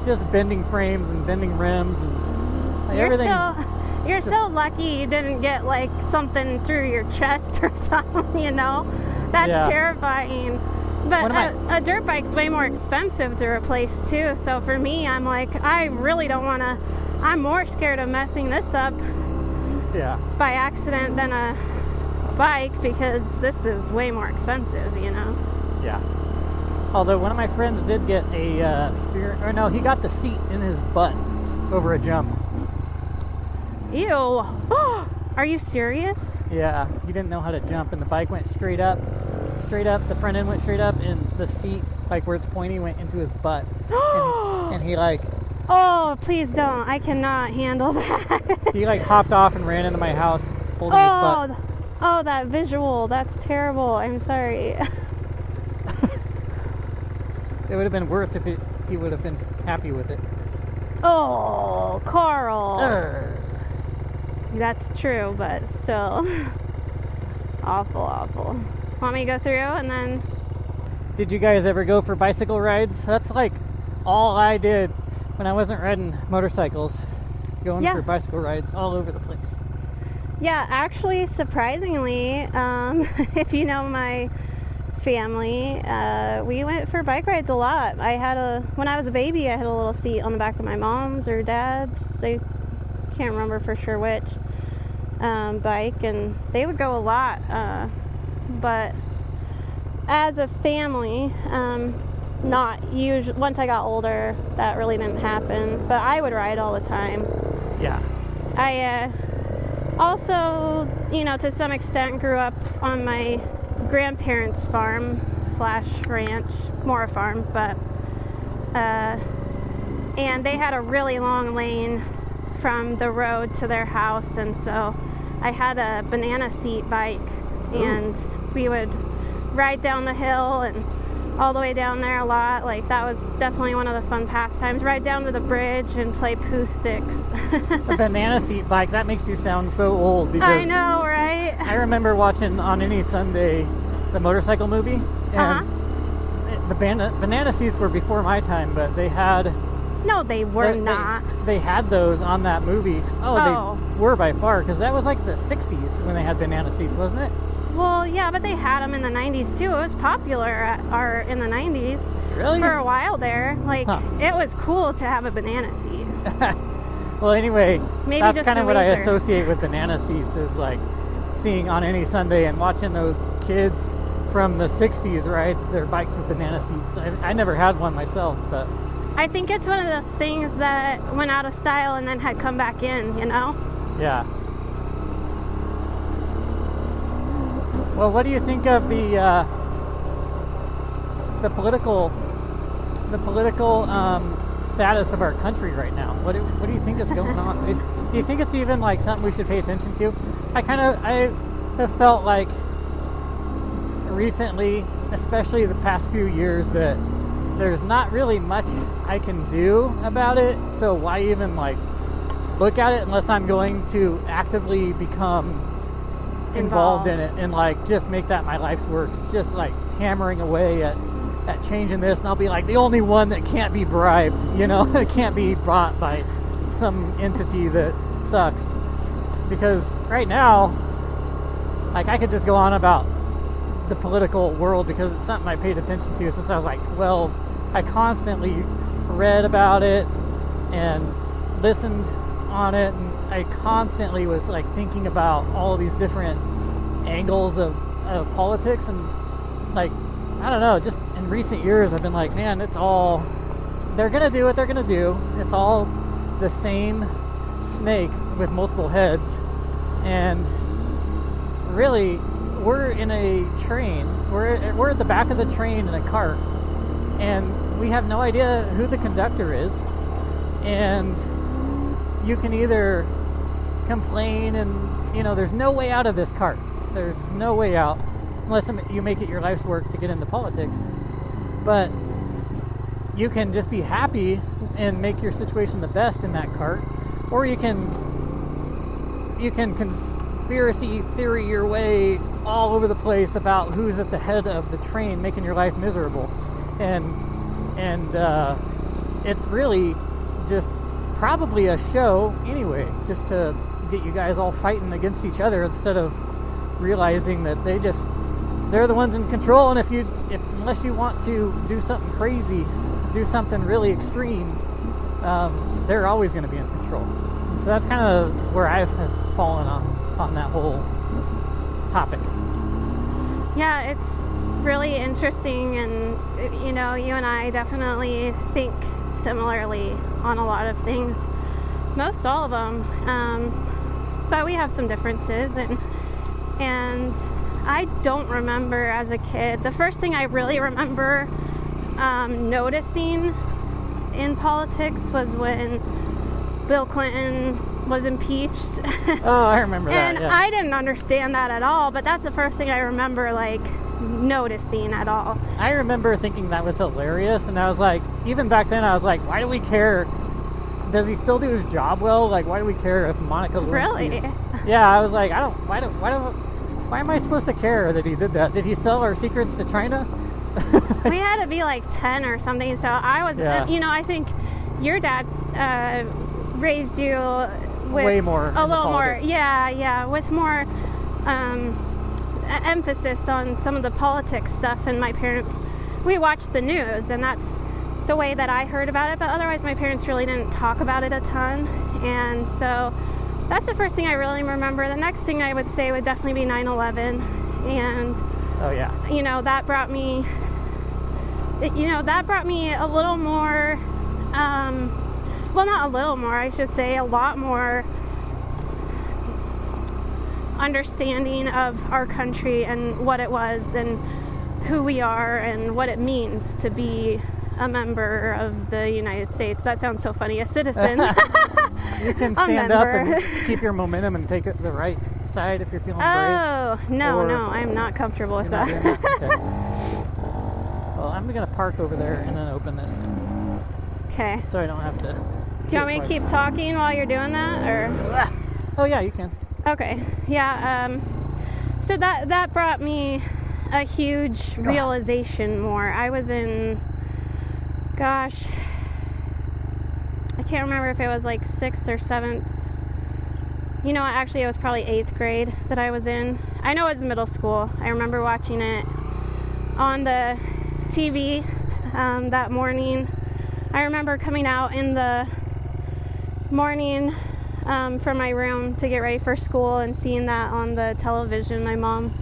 just bending frames and bending rims and like everything. You're so lucky you didn't get like something through your chest or something, That's terrifying. But a dirt bike's way more expensive to replace too. So for me, I'm like, I really don't want to. I'm more scared of messing this up by accident than a bike, because this is way more expensive, Yeah. Although one of my friends did get a he got the seat in his butt over a jump. Ew. Are you serious? Yeah, he didn't know how to jump, and the bike went straight up, the front end went straight up, and the seat, like where it's pointy, went into his butt. and he like... Oh, please don't. I cannot handle that. He like hopped off and ran into my house holding his butt. Oh, that visual. That's terrible. I'm sorry. It would have been worse if he would have been happy with it. Oh, Carl. That's true, but still. Awful. Want me to go through and then... Did you guys ever go for bicycle rides? That's like all I did when I wasn't riding motorcycles. Going for bicycle rides all over the place. Yeah, actually, surprisingly, if you know my family, we went for bike rides a lot. When I was a baby, I had a little seat on the back of my mom's or dad's. I can't remember for sure which bike, and they would go a lot. But as a family, not usually. Once I got older, that really didn't happen. But I would ride all the time. Yeah. I also, to some extent, grew up on my grandparents' farm / ranch, more a farm, but and they had a really long lane from the road to their house, and so I had a banana seat bike. Ooh. And we would ride down the hill and all the way down there a lot. Like, that was definitely one of the fun pastimes. Ride down to the bridge and play poo sticks. A banana seat bike, that makes you sound so old. Because I know, right? I remember watching On Any Sunday the motorcycle movie, and the banana seats were before my time, but they had... No, they were not. They had those on that movie. Oh, they were by far, because that was like the 60s when they had banana seats, wasn't it? Well, yeah, but they had them in the 90s too. It was popular in the 90s. Really? For a while there. Like, it was cool to have a banana seat. Well, anyway, maybe that's just kind of what I associate with banana seats, is like seeing On Any Sunday and watching those kids from the 60s ride their bikes with banana seats. I never had one myself, but... I think it's one of those things that went out of style and then had come back in, Yeah. Well, what do you think of the political status of our country right now? What do you think is going on? Do you think it's even like something we should pay attention to? I have felt like recently, especially the past few years, that there's not really much I can do about it. So why even like look at it unless I'm going to actively become involved in it and like just make that my life's work. It's just like hammering away at changing this, and I'll be like the only one that can't be bribed, it can't be bought by some entity that sucks. because right now, like, I could just go on about the political world because it's something I paid attention to since I was like 12. I constantly read about it and listened on it, and I constantly was like thinking about all these different angles of politics, and like, I don't know, just in recent years I've been like, man, it's all, they're gonna do what they're gonna do. It's all the same snake with multiple heads, and really we're in a train, we're at the back of the train in a cart, and we have no idea who the conductor is, and you can either complain and, you know, there's no way out of this cart. There's no way out unless you make it your life's work to get into politics. But you can just be happy and make your situation the best in that cart, or you can conspiracy theory your way all over the place about who's at the head of the train, making your life miserable. And it's really just probably a show anyway, just to get you guys all fighting against each other instead of realizing that they're the ones in control, and unless you want to do something crazy, do something really extreme, they're always going to be in control. And so that's kind of where I've fallen on that whole topic. Yeah, it's really interesting, and you know, you and I definitely think similarly on a lot of things, most all of them, but we have some differences, and I don't remember as a kid. The first thing I really remember noticing in politics was when Bill Clinton was impeached. Oh, I remember that. And yeah. I didn't understand that at all, but that's the first thing I remember, like, noticing at all. I remember thinking that was hilarious, and I was like, even back then I was like, why do we care? Does he still do his job well? Like, why do we care if Monica Lewinsky's... Really? Yeah, I was like, why am I supposed to care that he did that? Did he sell our secrets to China? We had to be like 10 or something, so I was, you know, I think your dad raised you with way more a little more, politics. yeah, with more emphasis on some of the politics stuff. And my parents, we watched the news, and that's the way that I heard about it, but otherwise my parents really didn't talk about it a ton. And so that's the first thing I really remember. The next thing I would say would definitely be 9/11, and oh yeah, you know, that brought me a little more, well, not a little more, I should say a lot more understanding of our country and what it was and who we are and what it means to be a member of the United States. That sounds so funny, a citizen. You can stand up and keep your momentum and take it the right side if you're feeling brave. Oh, no, I'm not comfortable with that. Okay. Well, I'm going to park over there and then open this. Okay. So I don't have to... Do you want me to keep talking while you're doing that, or? Oh yeah, you can. Okay. Yeah. So that brought me a huge realization more. I was in, gosh, I can't remember if it was like 6th or 7th. You know what? Actually, it was probably 8th grade that I was in. I know it was middle school. I remember watching it on the TV that morning. I remember coming out in the morning from my room to get ready for school and seeing that on the television my mom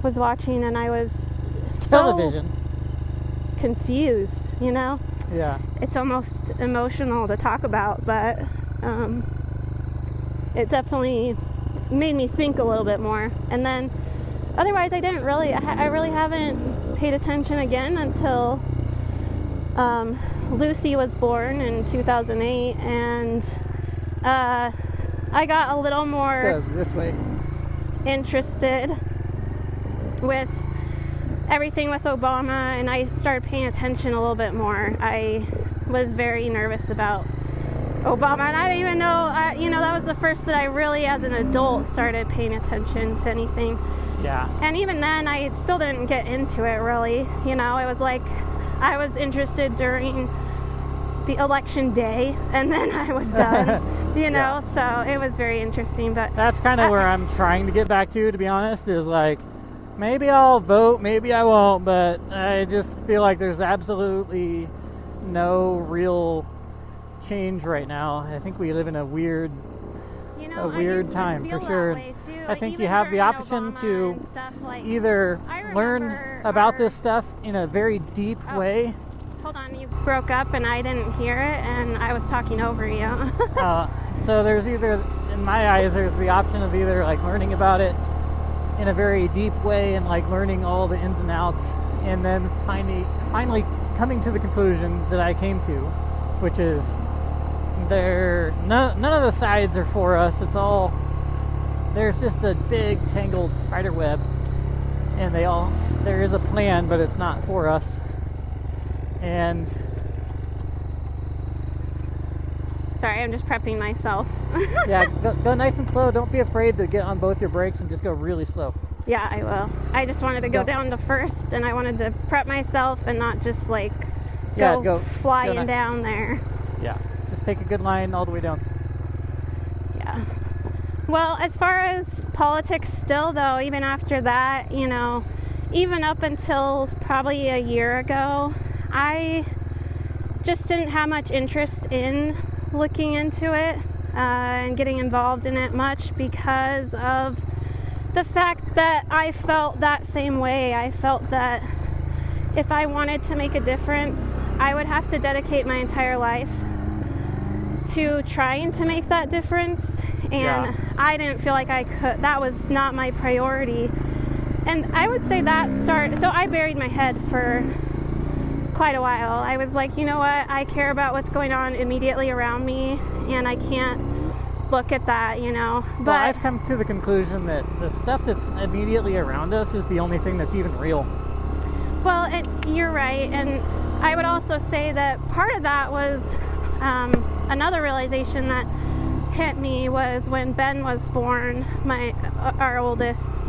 was watching, and I was so confused, you know? Yeah. It's almost emotional to talk about, but it definitely made me think a little bit more. And then otherwise I really haven't paid attention again until Lucy was born in 2008, and I got a little more Let's go this way. interested with everything with Obama, and I started paying attention a little bit more. I was very nervous about Obama, and I didn't even know, that was the first that I really, as an adult, started paying attention to anything. Yeah. And even then, I still didn't get into it, really. You know, it was like I was interested during the election day, and then I was done. you know, so it was very interesting. But that's kind of where I'm trying to get back to be honest, is like, maybe I'll vote, maybe I won't, but I just feel like there's absolutely no real change right now. I think we live in a weird time for sure. I think you have the option to either learn about this stuff in a very deep way. Hold on, you broke up and I didn't hear it, and I was talking over you. So there's either, in my eyes, there's the option of either like learning about it in a very deep way and like learning all the ins and outs, and then finally coming to the conclusion that I came to, which is none of the sides are for us. It's all, there's just a big tangled spider web, and there is a plan, but it's not for us. And sorry, I'm just prepping myself. yeah, go nice and slow. Don't be afraid to get on both your brakes and just go really slow. Yeah, I will. I just wanted to go down to first, and I wanted to prep myself and not just like go flying down there. Yeah, just take a good line all the way down. Yeah. Well, as far as politics still, though, even after that, you know, even up until probably a year ago, I just didn't have much interest in looking into it and getting involved in it much, because of the fact that I felt that same way. I felt that if I wanted to make a difference, I would have to dedicate my entire life to trying to make that difference, and I didn't feel like I could. That was not my priority. And I would say that so I buried my head for quite a while. I was like, you know what, I care about what's going on immediately around me, and I can't look at that, you know. But well, I've come to the conclusion that the stuff that's immediately around us is the only thing that's even real. Well, you're right, and I would also say that part of that was another realization that hit me was when Ben was born, my oldest.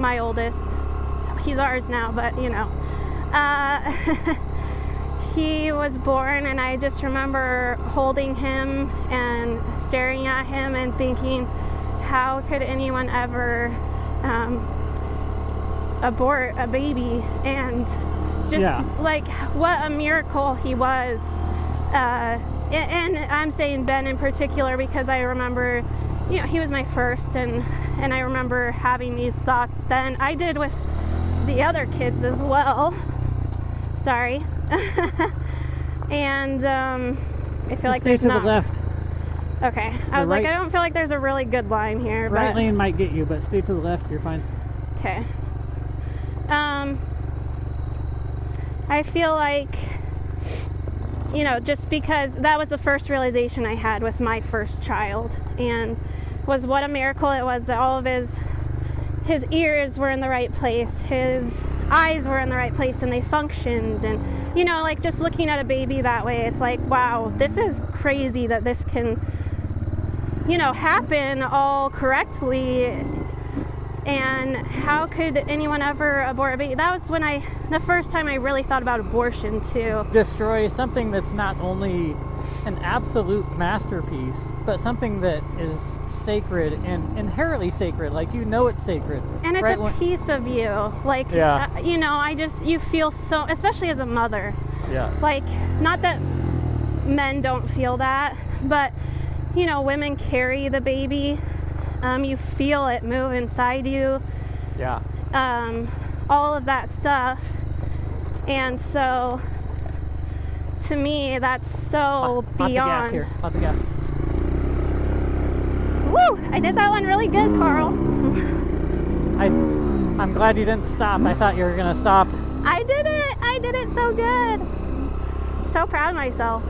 He's ours now, but you know. He was born, and I just remember holding him and staring at him and thinking, how could anyone ever abort a baby? And just like, what a miracle he was. And I'm saying Ben in particular because I remember, you know, he was my first, and I remember having these thoughts then. I did with the other kids as well. Sorry. And I feel like stay there's to not. the left. Okay. I was like, I don't feel like there's a really good line here. Right lane might get you, but stay to the left. You're fine. Okay. I feel like, you know, just because that was the first realization I had with my first child, and was what a miracle it was that all of his ears were in the right place, his eyes were in the right place, and they functioned. And, you know, like just looking at a baby that way, it's like, wow, this is crazy that this can, you know, happen all correctly. And how could anyone ever abort a baby? That was when the first time I really thought about abortion too. Destroy something that's not only an absolute masterpiece, but something that is sacred and inherently sacred. Like, you know, it's sacred. And it's a piece of you. Like, you know, you feel so, especially as a mother. Yeah. Like, not that men don't feel that, but, you know, women carry the baby. You feel it move inside you. Yeah. All of that stuff. And so, to me, that's so beyond. Lots of gas here. Lots of gas. Woo! I did that one really good, Carl. I'm glad you didn't stop. I thought you were going to stop. I did it! I did it so good. So proud of myself.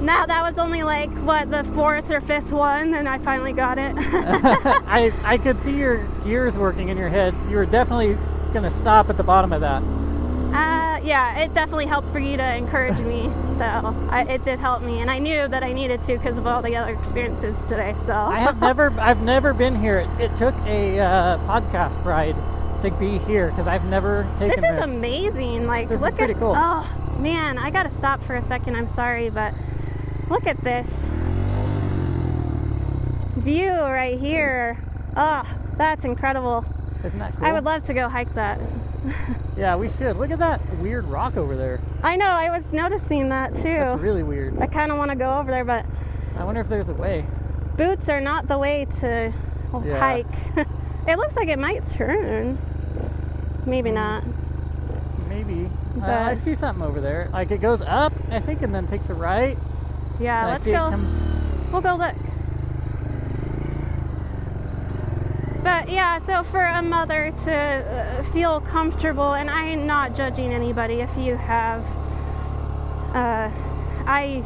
Now that was only like, what, the fourth or fifth one, and I finally got it. I could see your gears working in your head. You were definitely going to stop at the bottom of that. Yeah, it definitely helped for you to encourage me. So it did help me, and I knew that I needed to because of all the other experiences today. So I've never been here. It took a podcast ride to be here because I've never taken this. This is amazing. Like, this is pretty cool. Oh man, I gotta stop for a second. I'm sorry, but look at this. view right here. Oh, that's incredible. Isn't that cool? I would love to go hike that. Yeah, we should. Look at that weird rock over there. I know, I was noticing that too. That's really weird. I kind of want to go over there, but I wonder if there's a way. boots are not the way to hike. It looks like it might turn. Maybe not. Maybe. I see something over there. Like it goes up, I think, and then takes a right. Yeah, let's go. We'll go look. But yeah, so for a mother to feel comfortable, and I'm not judging anybody if you have, I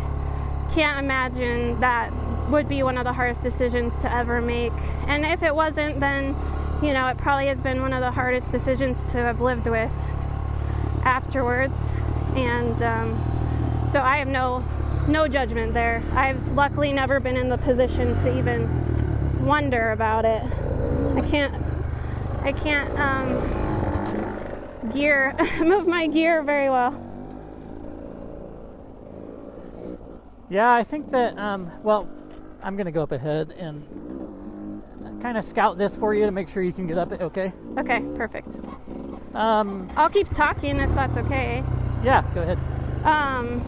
can't imagine that would be one of the hardest decisions to ever make. And if it wasn't, then, you know, it probably has been one of the hardest decisions to have lived with afterwards. And so I have no judgment there. I've luckily never been in the position to even wonder about it. I can't move my gear very well. Yeah, I think that, well, I'm going to go up ahead and kind of scout this for you to make sure you can get up it, okay? Okay, perfect. I'll keep talking if that's okay. Yeah, go ahead.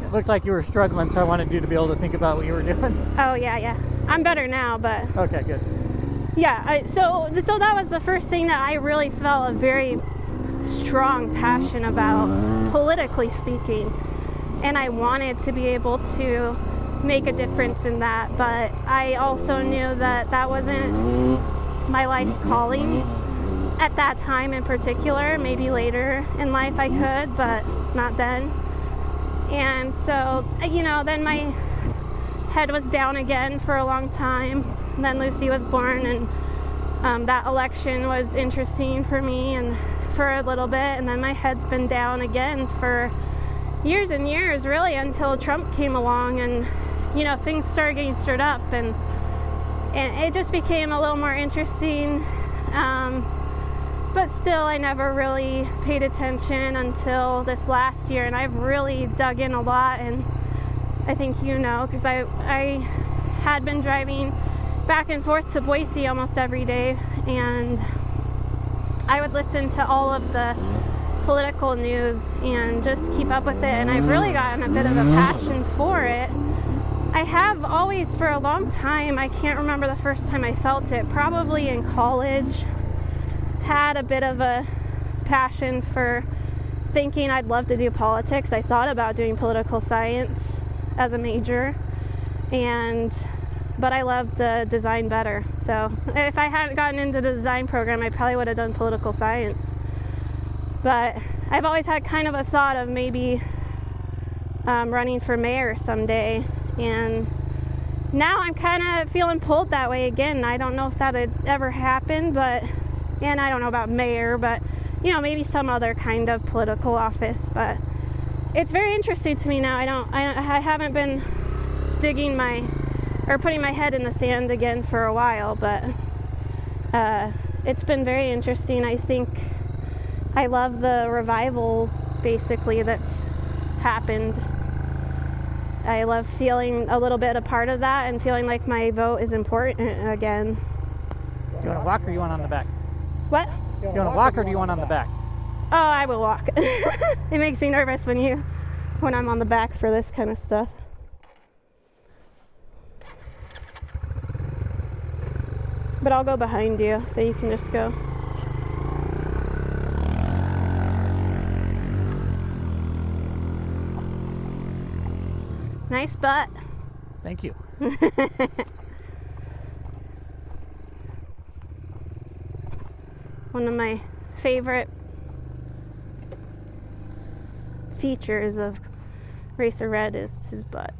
It looked like you were struggling, so I wanted you to be able to think about what you were doing. Oh, yeah. I'm better now, but... Okay, good. Yeah, so that was the first thing that I really felt a very strong passion about, politically speaking. And I wanted to be able to make a difference in that, but I also knew that that wasn't my life's calling at that time in particular. Maybe later in life I could, but not then. And so, you know, then my head was down again for a long time. And then Lucy was born, and that election was interesting for me and for a little bit. And then my head's been down again for years and years, really, until Trump came along, and you know, things started getting stirred up, and it just became a little more interesting. But still, I never really paid attention until this last year, and I've really dug in a lot. And I think you know, because I had been driving back and forth to Boise almost every day, and I would listen to all of the political news and just keep up with it, and I've really gotten a bit of a passion for it. I have always, for a long time, I can't remember the first time I felt it, probably in college, had a bit of a passion for thinking I'd love to do politics. I thought about doing political science as a major, but I loved design better. So if I hadn't gotten into the design program, I probably would have done political science. But I've always had kind of a thought of maybe running for mayor someday. And now I'm kind of feeling pulled that way again. I don't know if that would ever happen, and I don't know about mayor, but, you know, maybe some other kind of political office. But it's very interesting to me now. I haven't been putting my head in the sand again for a while, but it's been very interesting. I think I love the revival, basically, that's happened. I love feeling a little bit a part of that and feeling like my vote is important again. Do you want to walk, or you want on the back? What? You want to walk, or do you want on the back? Oh, I will walk. It makes me nervous when I'm on the back for this kind of stuff. But I'll go behind you so you can just go. Nice butt. Thank you. One of my favorite features of Racer Red is his butt.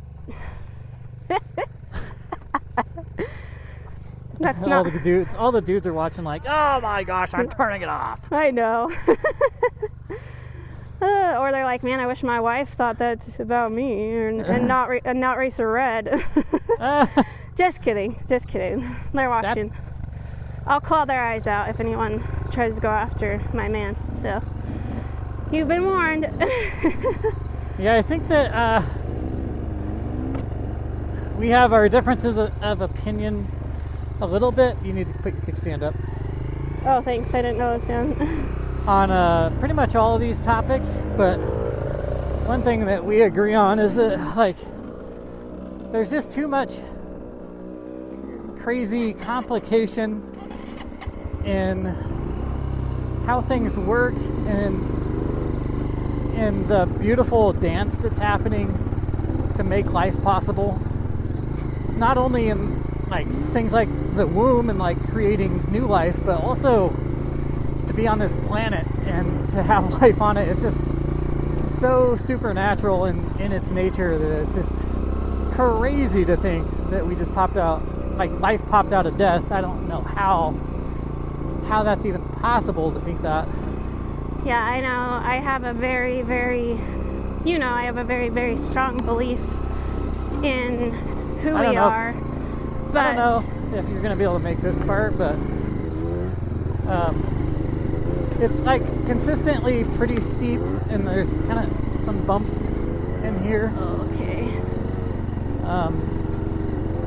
That's all not the dudes. All the dudes are watching, like, oh my gosh, I'm turning it off. I know. Or they're like, man, I wish my wife thought that about me, and not Racer Red. Just kidding. They're watching. I'll claw their eyes out if anyone tries to go after my man. So you've been warned. Yeah, I think that we have our differences of opinion a little bit, you need to put your kickstand up. Oh, thanks. I didn't know it was down. On pretty much all of these topics, but one thing that we agree on is that, like, there's just too much crazy complication in how things work and in the beautiful dance that's happening to make life possible. Not only in like things like the womb and like creating new life, but also to be on this planet and to have life on it. It's just so supernatural in its nature that it's just crazy to think that we just popped out, like life popped out of death. I don't know how that's even possible to think that. Yeah, I know. I have a very, very, I have a very, very strong belief in who we are. But I don't know if you're going to be able to make this part, but it's like consistently pretty steep, and there's kind of some bumps in here. Okay.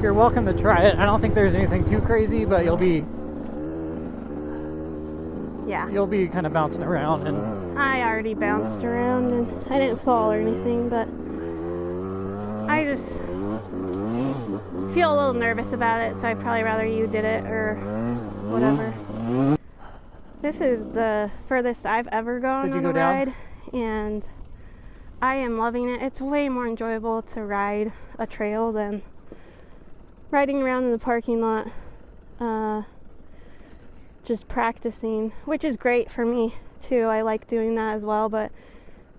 You're welcome to try it. I don't think there's anything too crazy, but you'll be kind of bouncing around. And I already bounced around, and I didn't fall or anything, but I just feel a little nervous about it, so I'd probably rather you did it or whatever. This is the furthest I've ever gone on a ride, and I am loving it. It's way more enjoyable to ride a trail than riding around in the parking lot, just practicing, which is great for me too. I like doing that as well, but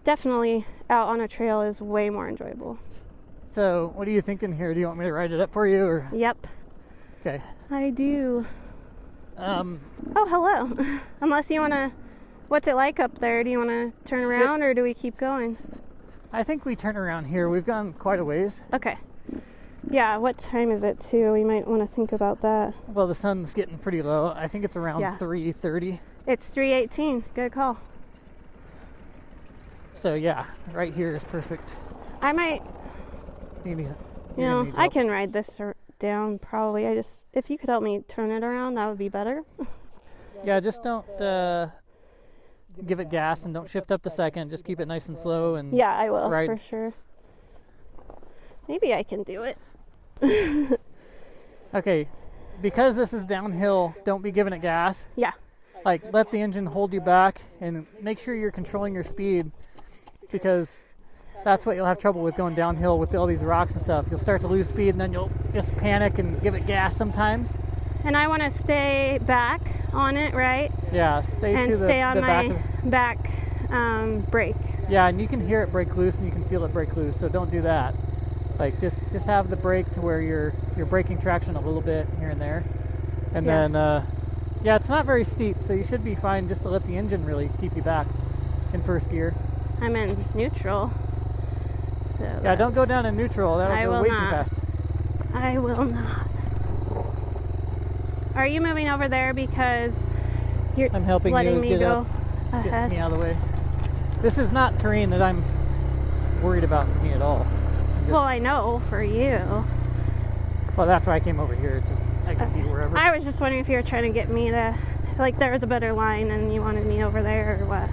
definitely out on a trail is way more enjoyable. So, what are you thinking here? Do you want me to write it up for you, or? Yep. Okay. I do. Oh, hello. Unless you want to... What's it like up there? Do you want to turn around, or do we keep going? I think we turn around here. We've gone quite a ways. Okay. Yeah, what time is it, too? We might want to think about that. Well, the sun's getting pretty low. I think it's around 3:30. It's 3:18. Good call. So, yeah, right here is perfect. I might... I can ride this down probably. If you could help me turn it around, that would be better. Yeah, just don't give it gas and don't shift up the second. Just keep it nice and slow. And yeah, I will, ride. For sure. Maybe I can do it. Okay, because this is downhill, don't be giving it gas. Yeah. Like, let the engine hold you back and make sure you're controlling your speed, because that's what you'll have trouble with going downhill with all these rocks and stuff. You'll start to lose speed, and then you'll just panic and give it gas sometimes. And I want to stay back on it, right? Yeah, stay on my back brake. Yeah, and you can hear it break loose, and you can feel it break loose, so don't do that. Like, just have the brake to where you're braking traction a little bit here and there. And then, it's not very steep, so you should be fine just to let the engine really keep you back in first gear. I'm in neutral. So yeah, don't go down in neutral. That'll go way too fast. I will not. Are you moving over there because I'm helping letting you me get go up, ahead? Get me out of the way. This is not terrain that I'm worried about for me at all. Well, I know for you. Well, that's why I came over here. It's just I can be wherever. I was just wondering if you were trying to get me to, like, there was a better line and you wanted me over there or what.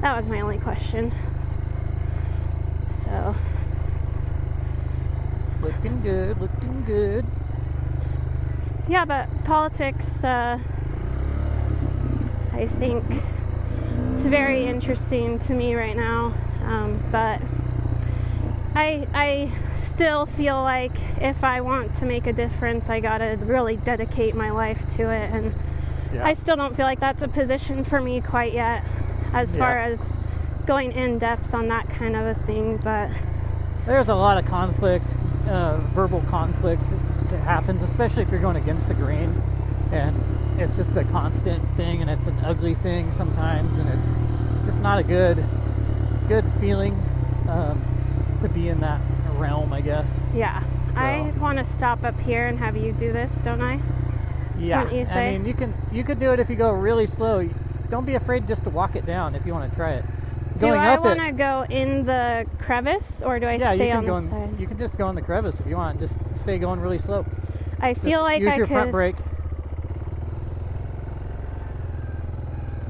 That was my only question. So. Looking good, looking good. Yeah, but politics, I think it's very interesting to me right now. But I still feel like if I want to make a difference, I gotta really dedicate my life to it. And I still don't feel like that's a position for me quite yet, as far as going in depth on that kind of a thing. But there's a lot of conflict, verbal conflict that happens, especially if you're going against the grain, and it's just a constant thing, and it's an ugly thing sometimes, and it's just not a good feeling to be in that realm, I guess. Yeah. So. I want to stop up here and have you do this, don't I? Yeah. Don't you say? I mean, you could do it if you go really slow. Don't be afraid just to walk it down if you want to try it. Do I want to go in the crevice, or do I stay on the side? You can just go in the crevice if you want. Just stay going really slow. I feel like use I your could. front brake.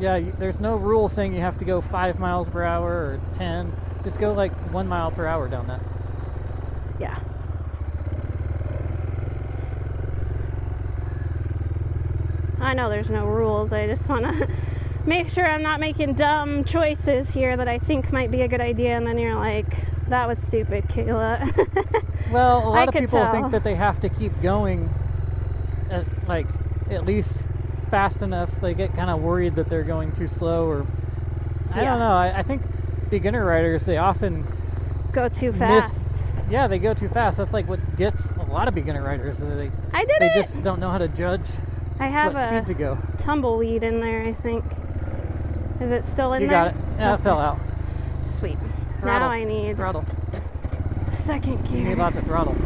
Yeah, there's no rule saying you have to go 5 miles per hour or 10. Just go like 1 mile per hour down that. Yeah. I know there's no rules. I just want to make sure I'm not making dumb choices here that I think might be a good idea, and then you're like, that was stupid, Kayla. Well, a lot of could people tell. think that they have to keep going at least fast enough. They get kind of worried that they're going too slow, or I don't know. I think beginner riders, they often Go too fast. Yeah, they go too fast. That's like what gets a lot of beginner riders. Is they just don't know how to judge I have what speed to go. tumbleweed in there, I think. Is it still in You there? got it. Yeah, it fell out. Sweet. Throttle. Now I need Throttle. second gear. You need lots of throttle.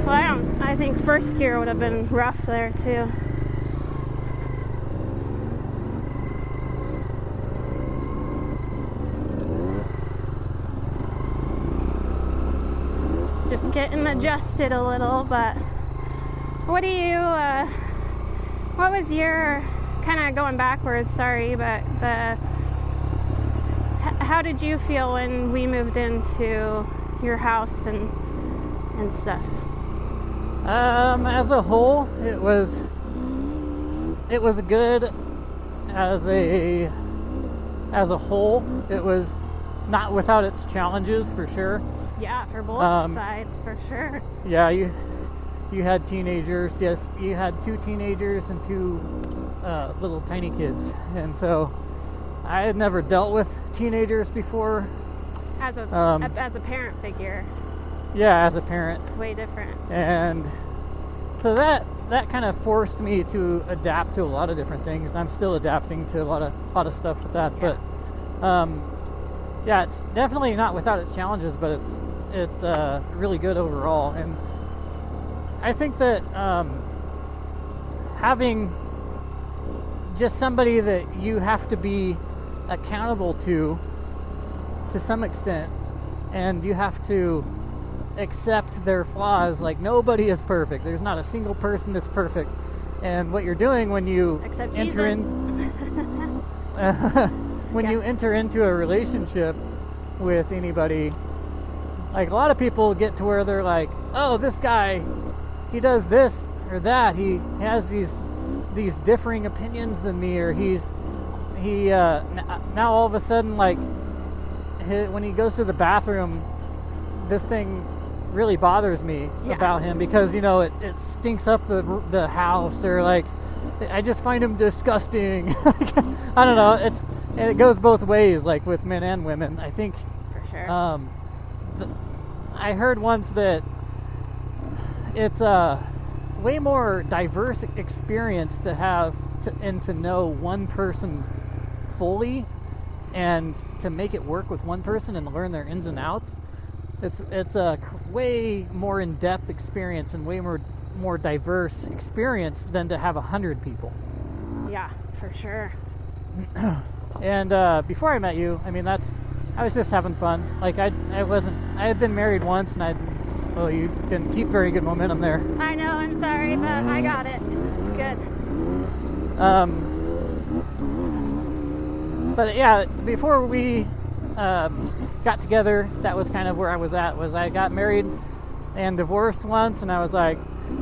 Well, I think first gear would have been rough there too. Just getting adjusted a little, but what was your, kind of going backwards, sorry, but how did you feel when we moved into your house and stuff? As a whole, it was good. As a whole, it was not without its challenges, for sure. Yeah, for both sides, for sure. Yeah, you had teenagers. Yes, you had 2 teenagers and 2 little tiny kids, and so I had never dealt with teenagers before. As a parent figure. Yeah, as a parent. It's way different. And so that kind of forced me to adapt to a lot of different things. I'm still adapting to a lot of stuff with that, Yeah. but yeah, it's definitely not without its challenges, but it's really good overall. And I think that having just somebody that you have to be accountable to some extent, and you have to accept their flaws. Like, nobody is perfect. There's not a single person that's perfect. And what you're doing when you Except enter Jesus. you enter into a relationship with anybody, like, a lot of people get to where they're like, oh, this guy, he does this or that, he has these differing opinions than me, or now all of a sudden, like, when he goes to the bathroom, this thing really bothers me about him, because it stinks up the house, or like, I just find him disgusting. I don't know, it goes both ways, like with men and women, I think. For sure. I heard once that it's a way more diverse experience to have to know one person fully, and to make it work with one person and learn their ins and outs. It's a way more in-depth experience and way more diverse experience than to have 100 people. Yeah, for sure. And before I met you, I mean, I was just having fun. Like, I had been married once, and you didn't keep very good momentum there. I know, I'm sorry, but I got it. It's good. But yeah, before we got together, that was kind of where I was at. I got married and divorced once, and I was like,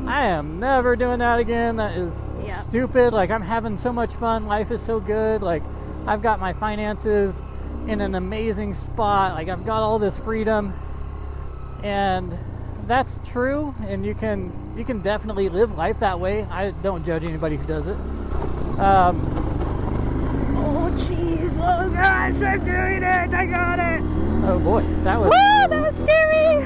I am never doing that again. That is stupid. Like, I'm having so much fun. Life is so good. Like, I've got my finances in an amazing spot. Like, I've got all this freedom, and that's true. And you can definitely live life that way. I don't judge anybody who does it. Oh, jeez. Oh, gosh, I'm doing it. I got it. Oh, boy. That was scary.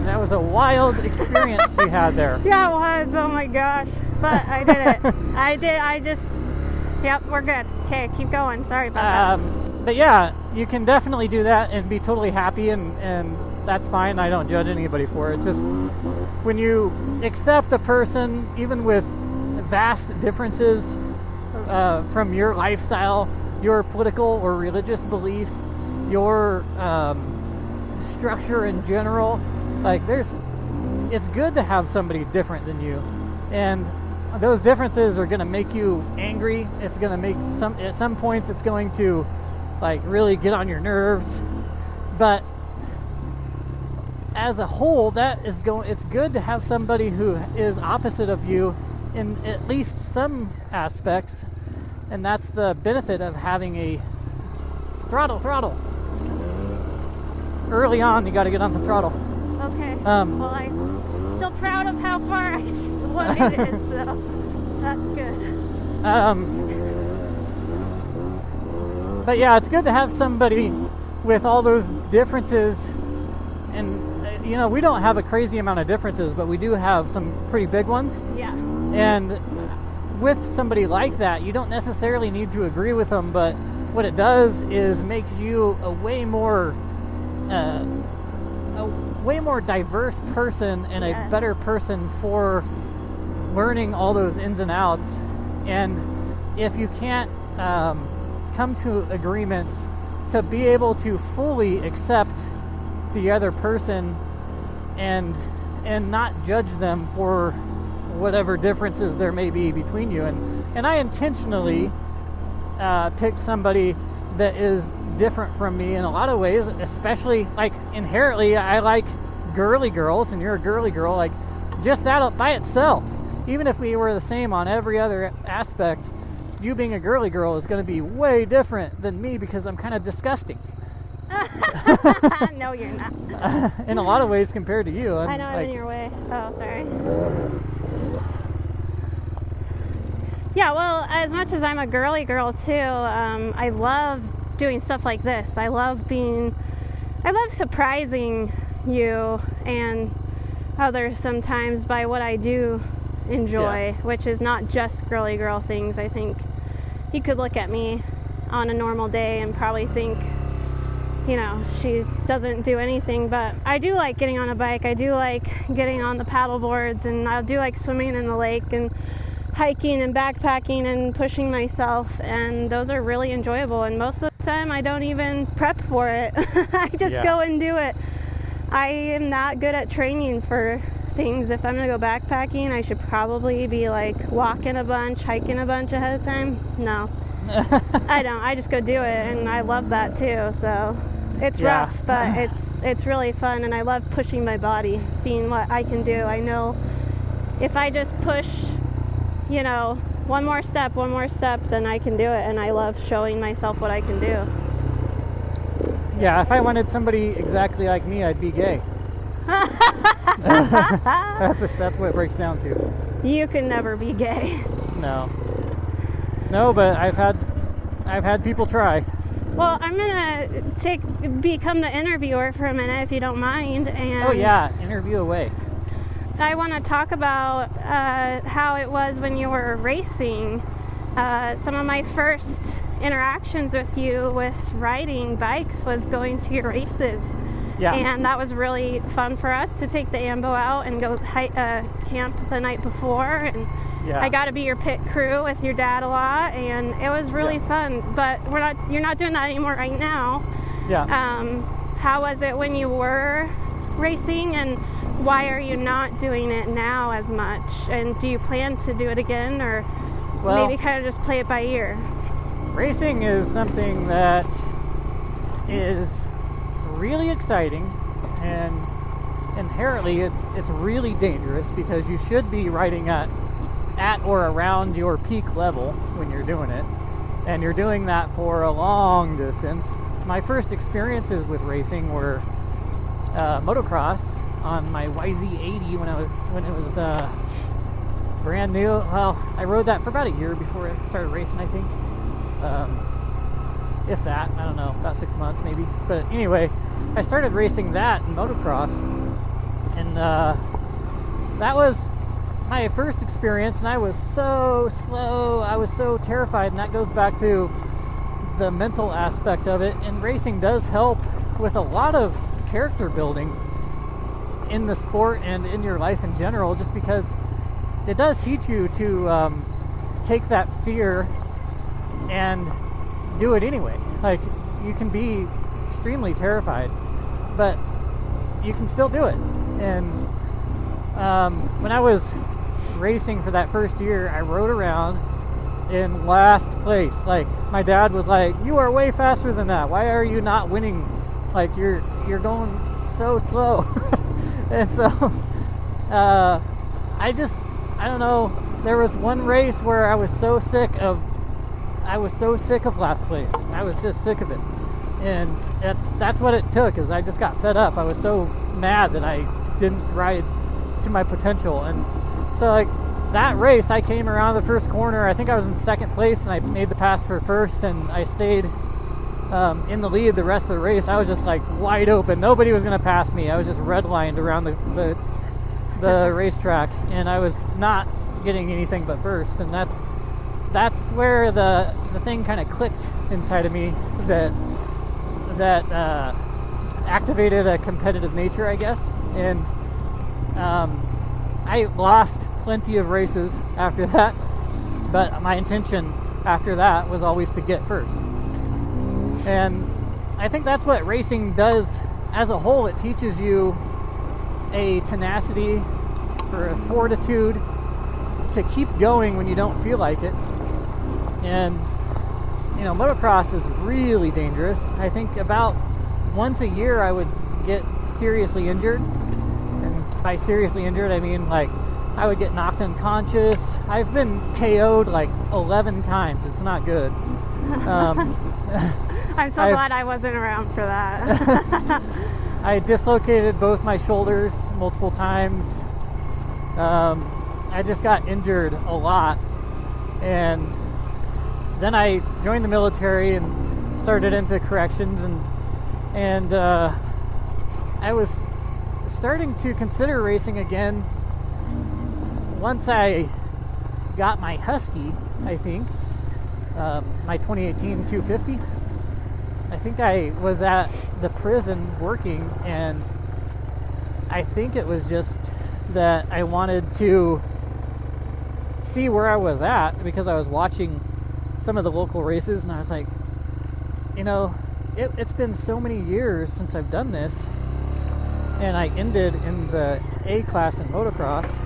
That was a wild experience you had there. Yeah, it was. Oh, my gosh. But I did it. Yep, we're good. Okay, keep going. Sorry about that. But yeah, you can definitely do that and be totally happy, and that's fine. I don't judge anybody for it. It's just when you accept a person, even with vast differences from your lifestyle, your political or religious beliefs, your structure in general, like, there's it's good to have somebody different than you, and those differences are going to make you angry. It's going to make at some points it's going to like really get on your nerves, but as a whole, it's good to have somebody who is opposite of you in at least some aspects, and that's the benefit of having a throttle. Early on, you got to get on the throttle. Okay. Well, I'm still proud of how far I made it, so that's good. But yeah, it's good to have somebody with all those differences, and you know, we don't have a crazy amount of differences, but we do have some pretty big ones. Yeah. And with somebody like that, you don't necessarily need to agree with them, but what it does is makes you a way more diverse person and a better person for learning all those ins and outs. And if you can't come to agreements, to be able to fully accept the other person and not judge them for whatever differences there may be between you. And I intentionally picked somebody that is different from me in a lot of ways, especially like inherently I like girly girls, and you're a girly girl. Like just that by itself, even if we were the same on every other aspect, you being a girly girl is going to be way different than me because I'm kind of disgusting. No, you're not. In a lot of ways compared to you. I know I'm in your way. Oh, sorry. Yeah, well, as much as I'm a girly girl too, I love doing stuff like this. I love surprising you and others sometimes by what I do enjoy, which is not just girly girl things. I think you could look at me on a normal day and probably think, you know, she doesn't do anything, but I do like getting on a bike. I do like getting on the paddle boards, and I do like swimming in the lake and hiking and backpacking and pushing myself, and those are really enjoyable. And most of the time I don't even prep for it. I just go and do it. I am not good at training for things. If I'm gonna go backpacking, I should probably be like walking a bunch, hiking a bunch ahead of time. No. I don't. I just go do it, and I love that too. So it's rough, but it's really fun, and I love pushing my body, seeing what I can do. I know if I just push, you know, one more step, then I can do it, and I love showing myself what I can do. Yeah, if I wanted somebody exactly like me, I'd be gay. That's what it breaks down to. You can never be gay. No, but I've had people try. Well, I'm gonna become the interviewer for a minute, if you don't mind. And oh yeah, interview away. I want to talk about how it was when you were racing. Some of my first interactions with you with riding bikes was going to your races. Yeah. And that was really fun for us to take the AMBO out and go camp the night before. And I got to be your pit crew with your dad a lot, and it was really fun. But you're not doing that anymore right now. Yeah. How was it when you were racing, and why are you not doing it now as much? And do you plan to do it again, or maybe kind of just play it by ear? Racing is something that is really exciting, and inherently it's really dangerous because you should be riding at or around your peak level when you're doing it, and you're doing that for a long distance. My first experiences with racing were motocross on my YZ80 when it was brand new. Well, I rode that for about a year before I started racing, I think. If that, I don't know, about 6 months maybe. But anyway, I started racing that in motocross, and that was my first experience, and I was so slow, I was so terrified, and that goes back to the mental aspect of it. And racing does help with a lot of character building in the sport and in your life in general, just because it does teach you to take that fear and do it anyway. Like, you can be extremely terrified, but you can still do it. And when I was racing for that first year, I rode around in last place. Like, my dad was like, "You are way faster than that. Why are you not winning? Like, you're going so slow." And so I don't know, there was one race where I was so sick of last place. I was just sick of it. And that's what it took, is I just got fed up. I was so mad that I didn't ride to my potential. And so, like, that race, I came around the first corner. I think I was in second place, and I made the pass for first, and I stayed in the lead the rest of the race. I was just like wide open. Nobody was going to pass me. I was just redlined around the racetrack, and I was not getting anything but first. And that's where the thing kind of clicked inside of me that activated a competitive nature, I guess. And I lost plenty of races after that, but my intention after that was always to get first. And I think that's what racing does as a whole. It teaches you a tenacity or a fortitude to keep going when you don't feel like it. And motocross is really dangerous. I think about once a year I would get seriously injured. And by seriously injured, I mean like I would get knocked unconscious. I've been KO'd like 11 times. It's not good. I'm so glad I wasn't around for that. I dislocated both my shoulders multiple times. I just got injured a lot. And then I joined the military and started into corrections, and I was starting to consider racing again once I got my Husky, I think, my 2018 250. I think I was at the prison working, and I think it was just that I wanted to see where I was at, because I was watching some of the local races, and I was like, it's been so many years since I've done this. And I ended in the A class in motocross,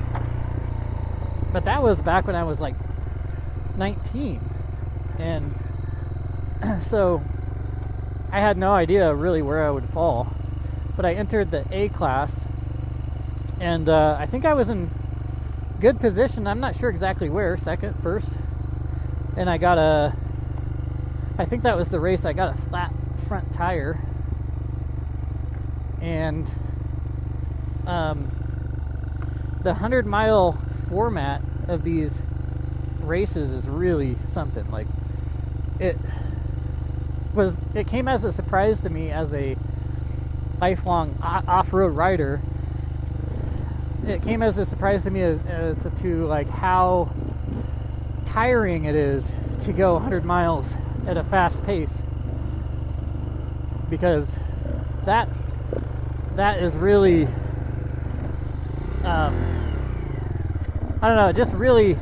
but that was back when I was like 19, and so I had no idea really where I would fall. But I entered the A class, and I think I was in good position. I'm not sure exactly where, second, first. And I think that was the race I got a flat front tire. And the 100-mile format of these races is really something. Like, it came as a surprise to me as a lifelong off-road rider. It came as a surprise to me as to like how tiring it is to go 100 miles at a fast pace, because that is really I don't know, it just really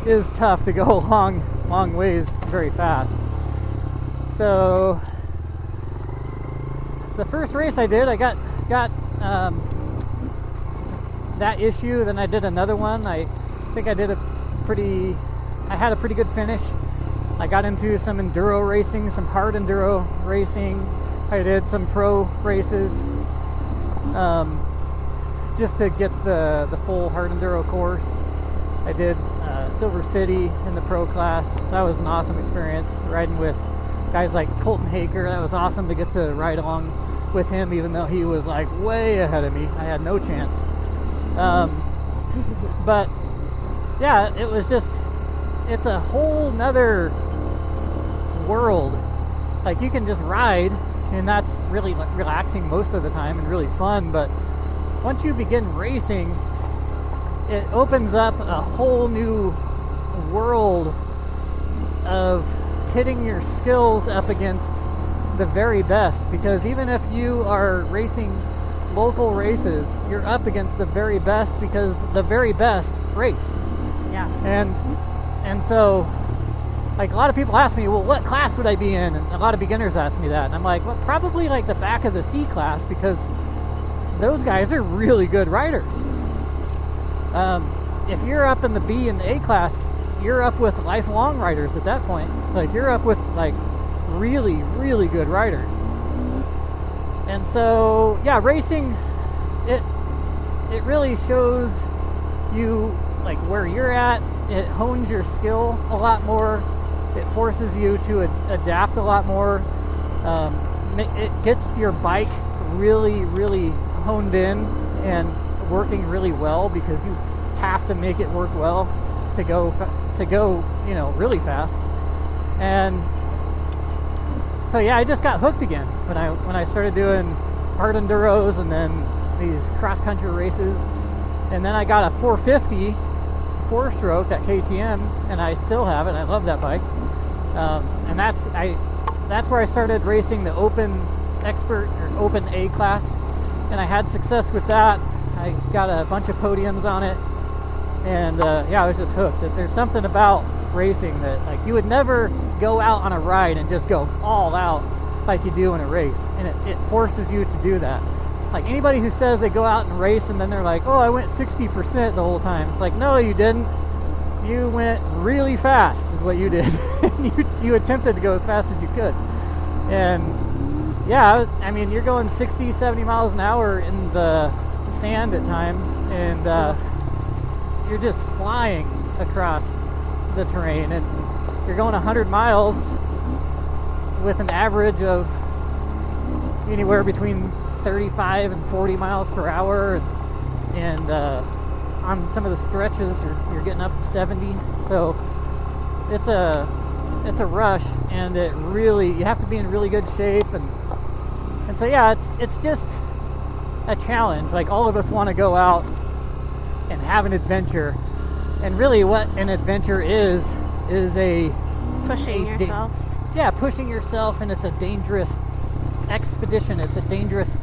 is tough to go long ways very fast. So the first race I did, I got that issue. Then I did another one. I think I had a pretty good finish. I got into some enduro racing, some hard enduro racing. I did some pro races, just to get the full hard enduro course. I did Silver City in the pro class. That was an awesome experience, riding with guys like Colton Haker. That was awesome to get to ride along with him, even though he was like way ahead of me. I had no chance. But yeah, it was just, it's a whole nother world. Like, you can just ride, and that's really relaxing most of the time and really fun. But once you begin racing, it opens up a whole new world of pitting your skills up against the very best. Because even if you are racing local races, you're up against the very best, because the very best race. Yeah. And so, like, a lot of people ask me, well, what class would I be in? And a lot of beginners ask me that. And I'm like, well, probably like the back of the C class, because those guys are really good riders. If you're up in the B and A class, you're up with lifelong riders at that point. Like, you're up with like really, really good riders. And so, yeah, racing, it really shows you like where you're at. It hones your skill a lot more. It forces you to adapt a lot more. It gets your bike really, really honed in and working really well, because you have to make it work well to go really fast. And so yeah, I just got hooked again when I started doing hard enduros and then these cross country races. And then I got a 450 4-stroke at KTM, and I still have it. I love that bike. And that's where I started racing the Open Expert or Open A class, and I had success with that. I got a bunch of podiums on it, and yeah, I was just hooked. There's something about racing that, like, you would never go out on a ride and just go all out like you do in a race, and it forces you to do that. Like, anybody who says they go out and race and then they're like, oh, I went 60% the whole time, it's like, no, you didn't. You went really fast is what you did. you attempted to go as fast as you could. And yeah, I mean, you're going 60, 70 miles an hour in the sand at times, and you're just flying across the terrain, and you're going 100 miles with an average of anywhere between 35 and 40 miles per hour, and on some of the stretches you're getting up to 70. So it's a rush, and you have to be in really good shape, and so yeah, it's just a challenge. Like, all of us want to go out and have an adventure, and really what an adventure is pushing yourself. Pushing yourself, and it's a dangerous expedition. It's a dangerous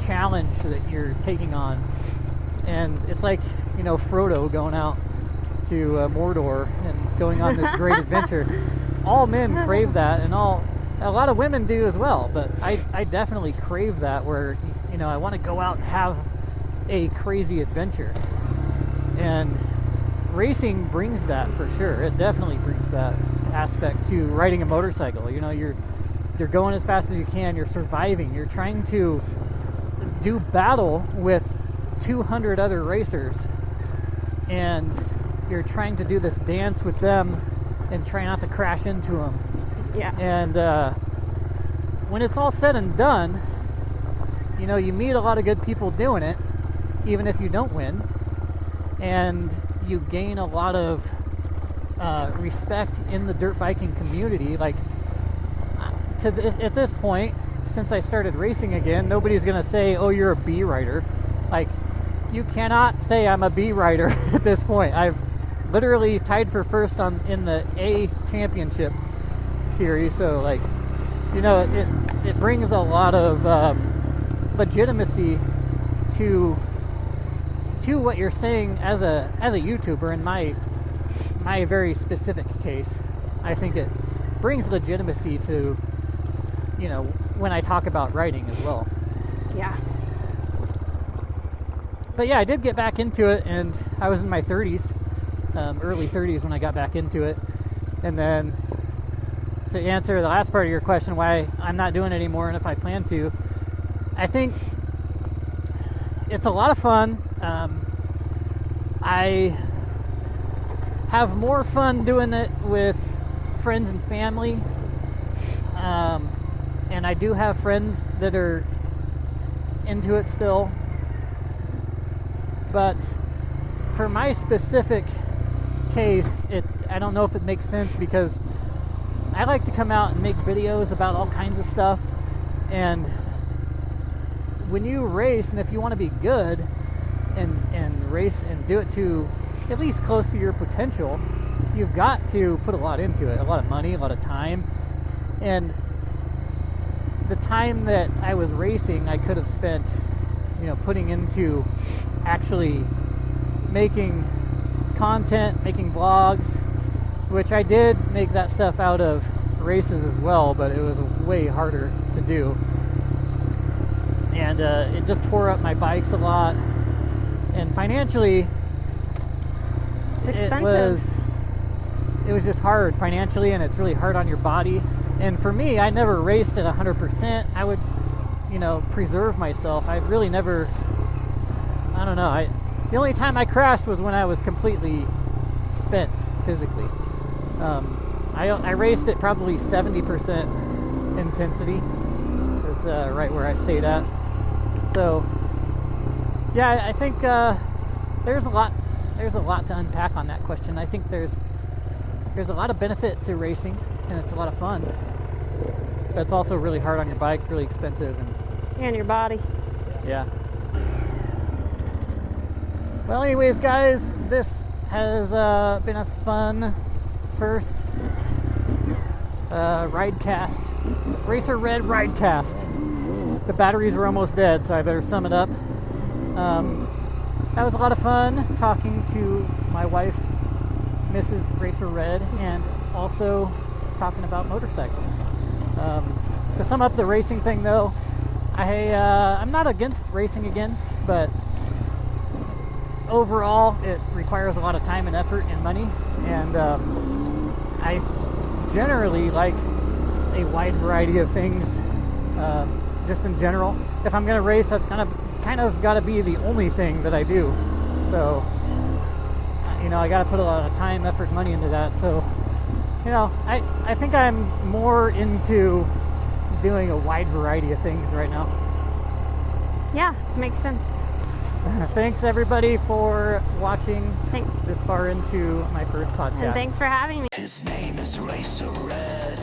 challenge that you're taking on, and it's like, Frodo going out to Mordor and going on this great adventure. All men crave that, and a lot of women do as well, but I definitely crave that, where I want to go out and have a crazy adventure, and racing brings that for sure. It definitely brings that aspect to riding a motorcycle. You're going as fast as you can, you're surviving, you're trying to do battle with 200 other racers, and you're trying to do this dance with them and try not to crash into them. Yeah. And when it's all said and done, you meet a lot of good people doing it, even if you don't win, and you gain a lot of respect in the dirt biking community. Like, at this point, since I started racing again, nobody's gonna say, oh, you're a B rider. Like, you cannot say I'm a B rider at this point. I've literally tied for first in the A championship series, so like, it brings a lot of legitimacy to what you're saying as a YouTuber. In my very specific case, I think it brings legitimacy to when I talk about writing as well. Yeah. But yeah, I did get back into it, and I was in my 30s, early 30s when I got back into it. And then, to answer the last part of your question, why I'm not doing it anymore and if I plan to, I think it's a lot of fun. I have more fun doing it with friends and family. And I do have friends that are into it still. But for my specific case, I don't know if it makes sense, because I like to come out and make videos about all kinds of stuff. And when you race, and if you want to be good and race and do it to at least close to your potential, you've got to put a lot into it, a lot of money, a lot of time. And the time that I was racing, I could have spent, putting into actually making content, making vlogs, which I did make that stuff out of races as well, but it was way harder to do. and it just tore up my bikes a lot. And financially, It's expensive. it was just hard financially, and it's really hard on your body. And for me, I never raced at 100%. I would, preserve myself. I really never, I don't know. The only time I crashed was when I was completely spent physically. I raced at probably 70% intensity. Is right where I stayed at. So, yeah, I think there's a lot to unpack on that question. I think there's a lot of benefit to racing, and it's a lot of fun. But it's also really hard on your bike, really expensive, And your body. yeah. Well, anyways, guys, this has been a fun first ridecast, Racer Red Ridecast. The batteries are almost dead, so I better sum it up. That was a lot of fun talking to my wife, Mrs. Racer Red, and also talking about motorcycles. To sum up the racing thing, though, I'm not against racing again, but overall it requires a lot of time and effort and money, and I generally like a wide variety of things, just in general. If I'm going to race, that's kind of got to be the only thing that I do. So, I got to put a lot of time, effort, money into that. So, I think I'm more into doing a wide variety of things right now. Yeah, makes sense. Thanks everybody for watching Thanks. this far into my first podcast. And thanks for having me. His name is Racer Red.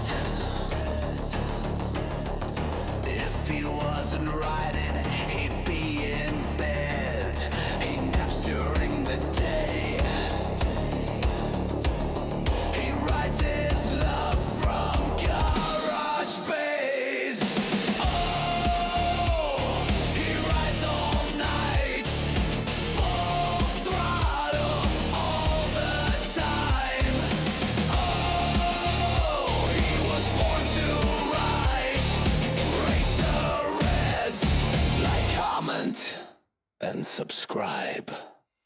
If he wasn't riding, he'd be in bed. He naps during the day. He rides his love from garage bays. Oh, he rides all night, full throttle all the time. Oh, he was born to ride. Racer Red. Like, comment, and subscribe.